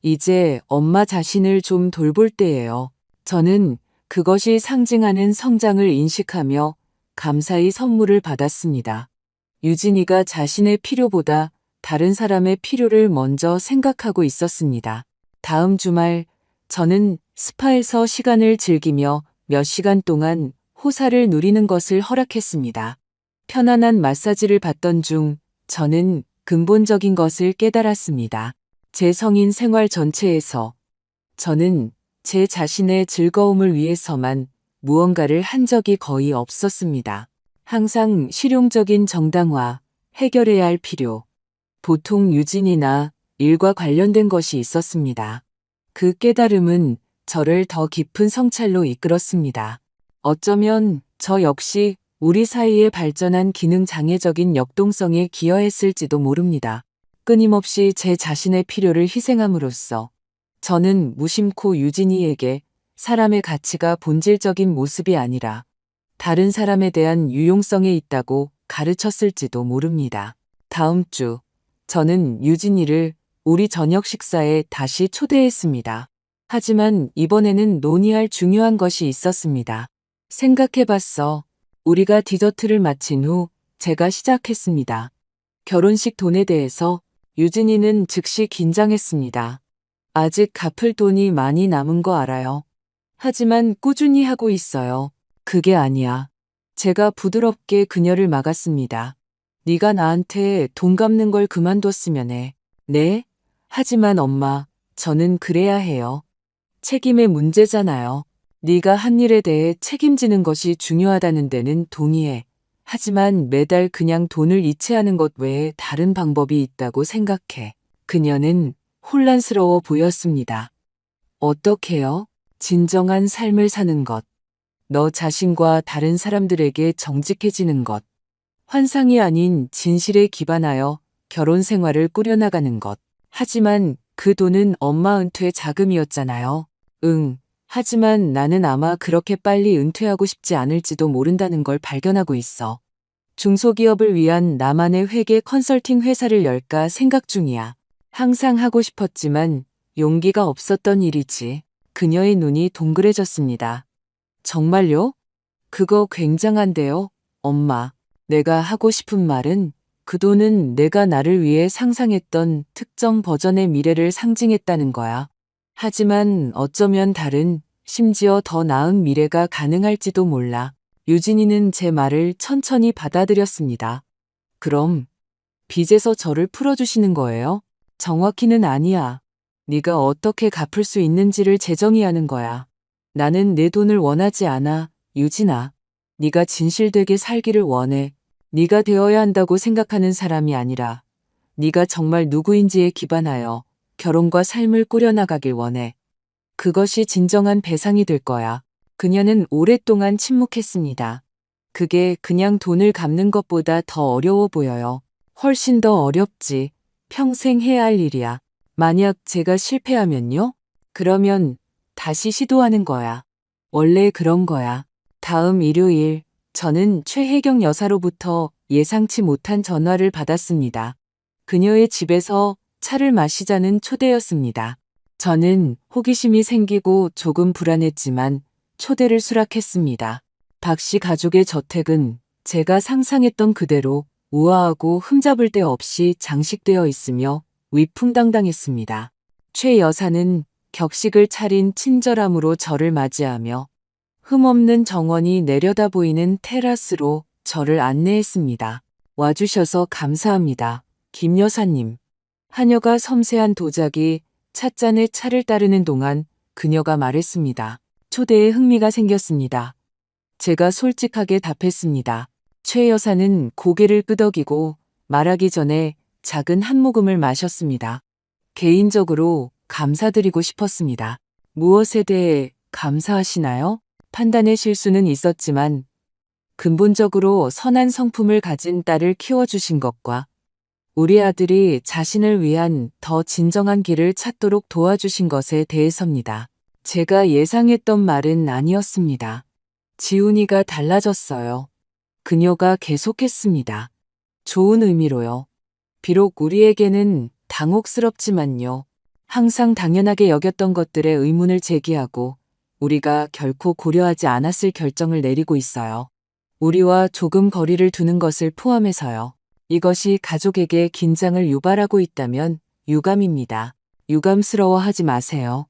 이제 엄마 자신을 좀 돌볼 때예요. 저는 그것이 상징하는 성장을 인식하며 감사히 선물을 받았습니다. 유진이가 자신의 필요보다 다른 사람의 필요를 먼저 생각하고 있었습니다. 다음 주말 저는 스파에서 시간을 즐기며 몇 시간 동안 호사를 누리는 것을 허락했습니다. 편안한 마사지를 받던 중 저는 근본적인 것을 깨달았습니다. 제 성인 생활 전체에서 저는 제 자신의 즐거움을 위해서만 무언가를 한 적이 거의 없었습니다. 항상 실용적인 정당화, 해결해야 할 필요, 보통 유진이나 일과 관련된 것이 있었습니다. 그 깨달음은 저를 더 깊은 성찰로 이끌었습니다. 어쩌면 저 역시 우리 사이에 발전한 기능 장애적인 역동성에 기여했을지도 모릅니다. 끊임없이 제 자신의 필요를 희생함으로써 저는 무심코 유진이에게 사람의 가치가 본질적인 모습이 아니라 다른 사람에 대한 유용성에 있다고 가르쳤을지도 모릅니다. 다음 주 저는 유진이를 우리 저녁 식사에 다시 초대했습니다. 하지만 이번에는 논의할 중요한 것이 있었습니다. 생각해봤어. 우리가 디저트를 마친 후 제가 시작했습니다. 결혼식 돈에 대해서 유진이는 즉시 긴장했습니다. 아직 갚을 돈이 많이 남은 거 알아요. 하지만 꾸준히 하고 있어요. 그게 아니야. 제가 부드럽게 그녀를 막았습니다. 네가 나한테 돈 갚는 걸 그만뒀으면 해. 네? 하지만 엄마, 저는 그래야 해요. 책임의 문제잖아요. 네가 한 일에 대해 책임지는 것이 중요하다는 데는 동의해. 하지만 매달 그냥 돈을 이체하는 것 외에 다른 방법이 있다고 생각해. 그녀는 혼란스러워 보였습니다. 어떻게요? 진정한 삶을 사는 것. 너 자신과 다른 사람들에게 정직해지는 것. 환상이 아닌 진실에 기반하여 결혼 생활을 꾸려나가는 것. 하지만 그 돈은 엄마 은퇴 자금이었잖아요. 응. 하지만 나는 아마 그렇게 빨리 은퇴하고 싶지 않을지도 모른다는 걸 발견하고 있어. 중소기업을 위한 나만의 회계 컨설팅 회사를 열까 생각 중이야. 항상 하고 싶었지만 용기가 없었던 일이지. 그녀의 눈이 동그래졌습니다. 정말요? 그거 굉장한데요, 엄마. 내가 하고 싶은 말은 그 돈은 내가 나를 위해 상상했던 특정 버전의 미래를 상징했다는 거야. 하지만 어쩌면 다른, 심지어 더 나은 미래가 가능할지도 몰라. 유진이는 제 말을 천천히 받아들였습니다. 그럼 빚에서 저를 풀어주시는 거예요? 정확히는 아니야. 네가 어떻게 갚을 수 있는지를 재정의하는 거야. 나는 내 돈을 원하지 않아, 유진아. 네가 진실되게 살기를 원해. 네가 되어야 한다고 생각하는 사람이 아니라 네가 정말 누구인지에 기반하여 결혼과 삶을 꾸려나가길 원해. 그것이 진정한 배상이 될 거야. 그녀는 오랫동안 침묵했습니다. 그게 그냥 돈을 갚는 것보다 더 어려워 보여요. 훨씬 더 어렵지. 평생 해야 할 일이야. 만약 제가 실패하면요? 그러면 다시 시도하는 거야. 원래 그런 거야. 다음 일요일, 저는 최혜경 여사로부터 예상치 못한 전화를 받았습니다. 그녀의 집에서 차를 마시자는 초대였습니다. 저는 호기심이 생기고 조금 불안했지만 초대를 수락했습니다. 박 씨 가족의 저택은 제가 상상했던 그대로 우아하고 흠잡을 데 없이 장식되어 있으며 위풍당당했습니다. 최 여사는 격식을 차린 친절함으로 저를 맞이하며 흠없는 정원이 내려다 보이는 테라스로 저를 안내했습니다. 와주셔서 감사합니다. 김 여사님. 하녀가 섬세한 도자기 찻잔에 차를 따르는 동안 그녀가 말했습니다. 초대에 흥미가 생겼습니다. 제가 솔직하게 답했습니다. 최 여사는 고개를 끄덕이고 말하기 전에 작은 한 모금을 마셨습니다. 개인적으로 감사드리고 싶었습니다. 무엇에 대해 감사하시나요? 판단의 실수는 있었지만 근본적으로 선한 성품을 가진 딸을 키워주신 것과 우리 아들이 자신을 위한 더 진정한 길을 찾도록 도와주신 것에 대해서입니다. 제가 예상했던 말은 아니었습니다. 지훈이가 달라졌어요. 그녀가 계속했습니다. 좋은 의미로요. 비록 우리에게는 당혹스럽지만요. 항상 당연하게 여겼던 것들의 의문을 제기하고 우리가 결코 고려하지 않았을 결정을 내리고 있어요. 우리와 조금 거리를 두는 것을 포함해서요. 이것이 가족에게 긴장을 유발하고 있다면 유감입니다. 유감스러워하지 마세요.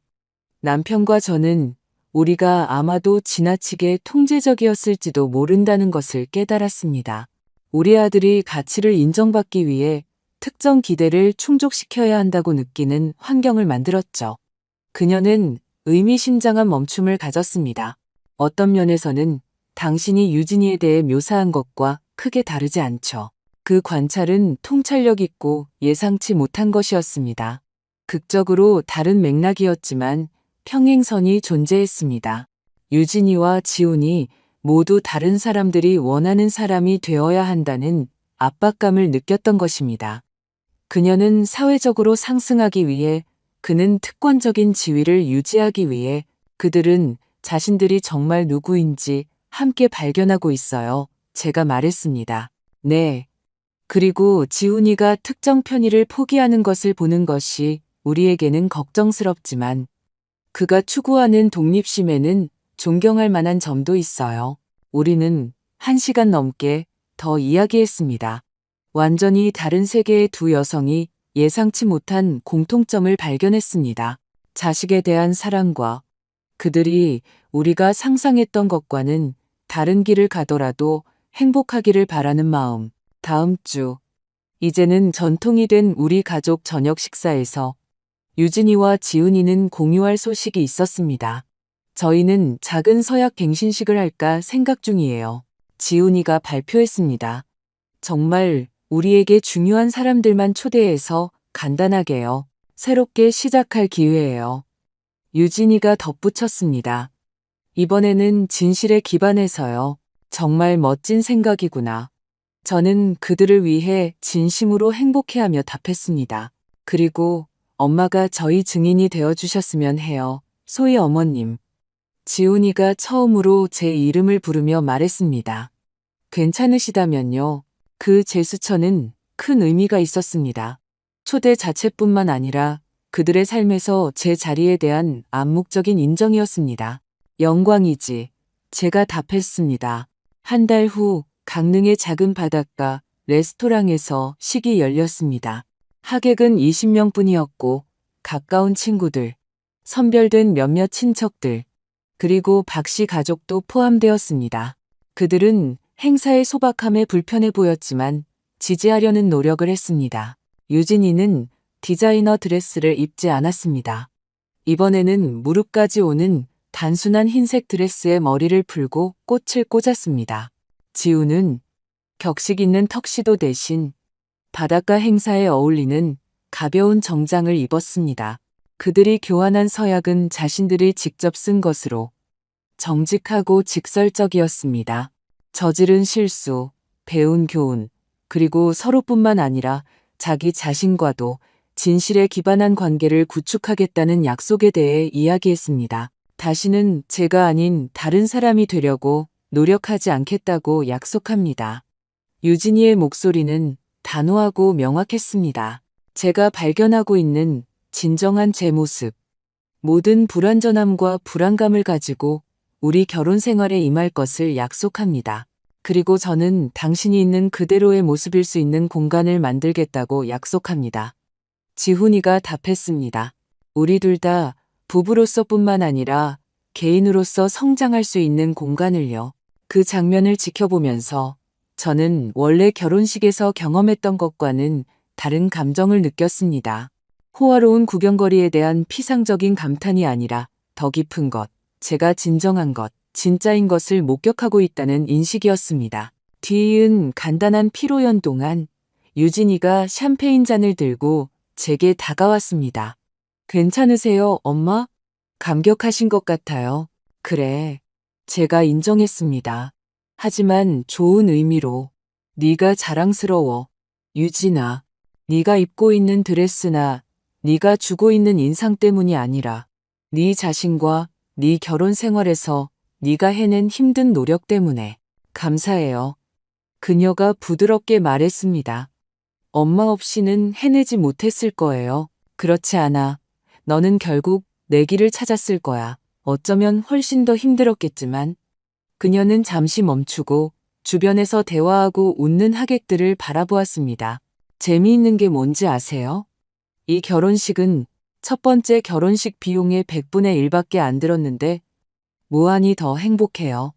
남편과 저는 우리가 아마도 지나치게 통제적이었을지도 모른다는 것을 깨달았습니다. 우리 아들이 가치를 인정받기 위해 특정 기대를 충족시켜야 한다고 느끼는 환경을 만들었죠. 그녀는 의미심장한 멈춤을 가졌습니다. 어떤 면에서는 당신이 유진이에 대해 묘사한 것과 크게 다르지 않죠. 그 관찰은 통찰력 있고 예상치 못한 것이었습니다. 극적으로 다른 맥락이었지만 평행선이 존재했습니다. 유진이와 지훈이 모두 다른 사람들이 원하는 사람이 되어야 한다는 압박감을 느꼈던 것입니다. 그녀는 사회적으로 상승하기 위해, 그는 특권적인 지위를 유지하기 위해, 그들은 자신들이 정말 누구인지 함께 발견하고 있어요. 제가 말했습니다. 네. 그리고 지훈이가 특정 편의를 포기하는 것을 보는 것이 우리에게는 걱정스럽지만 그가 추구하는 독립심에는 존경할 만한 점도 있어요. 우리는 1시간 넘게 더 이야기했습니다. 완전히 다른 세계의 두 여성이 예상치 못한 공통점을 발견했습니다. 자식에 대한 사랑과 그들이 우리가 상상했던 것과는 다른 길을 가더라도 행복하기를 바라는 마음. 다음 주, 이제는 전통이 된 우리 가족 저녁 식사에서 유진이와 지훈이는 공유할 소식이 있었습니다. 저희는 작은 서약 갱신식을 할까 생각 중이에요. 지훈이가 발표했습니다. 정말 우리에게 중요한 사람들만 초대해서 간단하게요. 새롭게 시작할 기회예요. 유진이가 덧붙였습니다. 이번에는 진실에 기반해서요. 정말 멋진 생각이구나. 저는 그들을 위해 진심으로 행복해하며 답했습니다. 그리고 엄마가 저희 증인이 되어주셨으면 해요. 소희 어머님. 지훈이가 처음으로 제 이름을 부르며 말했습니다. 괜찮으시다면요. 그 제스처는 큰 의미가 있었습니다. 초대 자체뿐만 아니라 그들의 삶에서 제 자리에 대한 암묵적인 인정이었습니다. 영광이지. 제가 답했습니다. 한 달 후 강릉의 작은 바닷가 레스토랑에서 식이 열렸습니다. 하객은 20명뿐이었고 가까운 친구들, 선별된 몇몇 친척들, 그리고 박 씨 가족도 포함되었습니다. 그들은 행사의 소박함에 불편해 보였지만 지지하려는 노력을 했습니다. 유진이는 디자이너 드레스를 입지 않았습니다. 이번에는 무릎까지 오는 단순한 흰색 드레스에 머리를 풀고 꽃을 꽂았습니다. 지우는 격식 있는 턱시도 대신 바닷가 행사에 어울리는 가벼운 정장을 입었습니다. 그들이 교환한 서약은 자신들이 직접 쓴 것으로 정직하고 직설적이었습니다. 저지른 실수, 배운 교훈, 그리고 서로뿐만 아니라 자기 자신과도 진실에 기반한 관계를 구축하겠다는 약속에 대해 이야기했습니다. 다시는 제가 아닌 다른 사람이 되려고 노력하지 않겠다고 약속합니다. 유진이의 목소리는 단호하고 명확했습니다. 제가 발견하고 있는 진정한 제 모습, 모든 불완전함과 불안감을 가지고 우리 결혼 생활에 임할 것을 약속합니다. 그리고 저는 당신이 있는 그대로의 모습일 수 있는 공간을 만들겠다고 약속합니다. 지훈이가 답했습니다. 우리 둘 다 부부로서뿐만 아니라 개인으로서 성장할 수 있는 공간을요. 그 장면을 지켜보면서 저는 원래 결혼식에서 경험했던 것과는 다른 감정을 느꼈습니다. 호화로운 구경거리에 대한 피상적인 감탄이 아니라 더 깊은 것, 제가 진정한 것, 진짜인 것을 목격하고 있다는 인식이었습니다. 뒤이은 간단한 피로연 동안 유진이가 샴페인 잔을 들고 제게 다가왔습니다. 괜찮으세요, 엄마? 감격하신 것 같아요. 그래, 제가 인정했습니다. 하지만 좋은 의미로. 네가 자랑스러워. 유진아, 네가 입고 있는 드레스나 네가 주고 있는 인상 때문이 아니라 네 자신과 네 결혼 생활에서 네가 해낸 힘든 노력 때문에 감사해요. 그녀가 부드럽게 말했습니다. 엄마 없이는 해내지 못했을 거예요. 그렇지 않아. 너는 결국 내 길을 찾았을 거야. 어쩌면 훨씬 더 힘들었겠지만. 그녀는 잠시 멈추고 주변에서 대화하고 웃는 하객들을 바라보았습니다. 재미있는 게 뭔지 아세요? 이 결혼식은 첫 번째 결혼식 비용의 100분의 1밖에 안 들었는데 무한히 더 행복해요.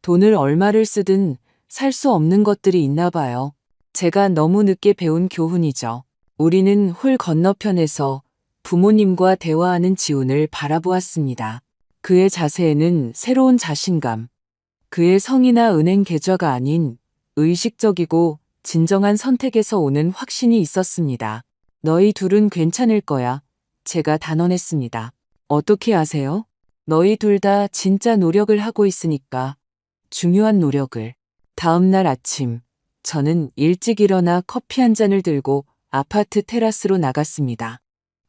돈을 얼마를 쓰든 살 수 없는 것들이 있나 봐요. 제가 너무 늦게 배운 교훈이죠. 우리는 홀 건너편에서 부모님과 대화하는 지훈을 바라보았습니다. 그의 자세에는 새로운 자신감, 그의 성이나 은행 계좌가 아닌 의식적이고 진정한 선택에서 오는 확신이 있었습니다. 너희 둘은 괜찮을 거야. 제가 단언했습니다. 어떻게 아세요? 너희 둘 다 진짜 노력을 하고 있으니까. 중요한 노력을. 다음 날 아침, 저는 일찍 일어나 커피 한 잔을 들고 아파트 테라스로 나갔습니다.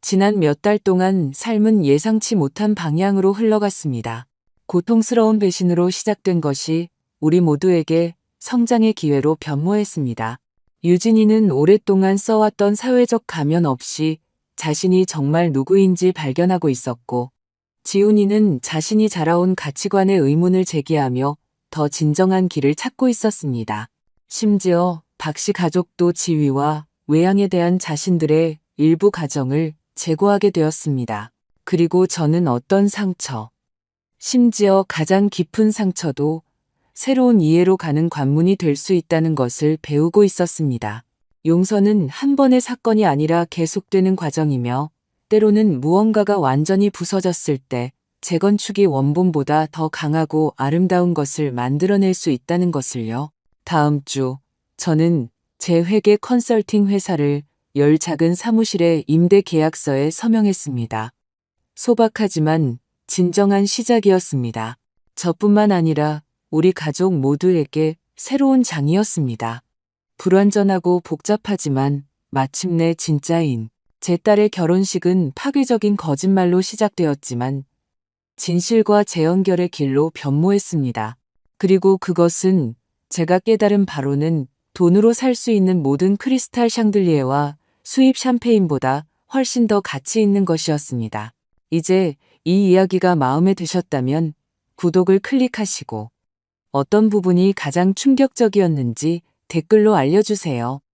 지난 몇 달 동안 삶은 예상치 못한 방향으로 흘러갔습니다. 고통스러운 배신으로 시작된 것이 우리 모두에게 성장의 기회로 변모했습니다. 유진이는 오랫동안 써왔던 사회적 가면 없이 자신이 정말 누구인지 발견하고 있었고, 지훈이는 자신이 자라온 가치관의 의문을 제기하며 더 진정한 길을 찾고 있었습니다. 심지어 박 씨 가족도 지위와 외양에 대한 자신들의 일부 가정을 제고하게 되었습니다. 그리고 저는 어떤 상처, 심지어 가장 깊은 상처도 새로운 이해로 가는 관문이 될 수 있다는 것을 배우고 있었습니다. 용서는 한 번의 사건이 아니라 계속되는 과정이며 때로는 무언가가 완전히 부서졌을 때 재건축이 원본보다 더 강하고 아름다운 것을 만들어낼 수 있다는 것을요. 다음 주 저는 제 회계 컨설팅 회사를 열 작은 사무실의 임대 계약서에 서명했습니다. 소박하지만 진정한 시작이었습니다. 저뿐만 아니라 우리 가족 모두에게 새로운 장이었습니다. 불완전하고 복잡하지만 마침내 진짜인 제 딸의 결혼식은 파괴적인 거짓말로 시작되었지만 진실과 재연결의 길로 변모했습니다. 그리고 그것은 제가 깨달은 바로는 돈으로 살 수 있는 모든 크리스탈 샹들리에와 수입 샴페인보다 훨씬 더 가치 있는 것이었습니다. 이제 이 이야기가 마음에 드셨다면 구독을 클릭하시고 어떤 부분이 가장 충격적이었는지 댓글로 알려주세요.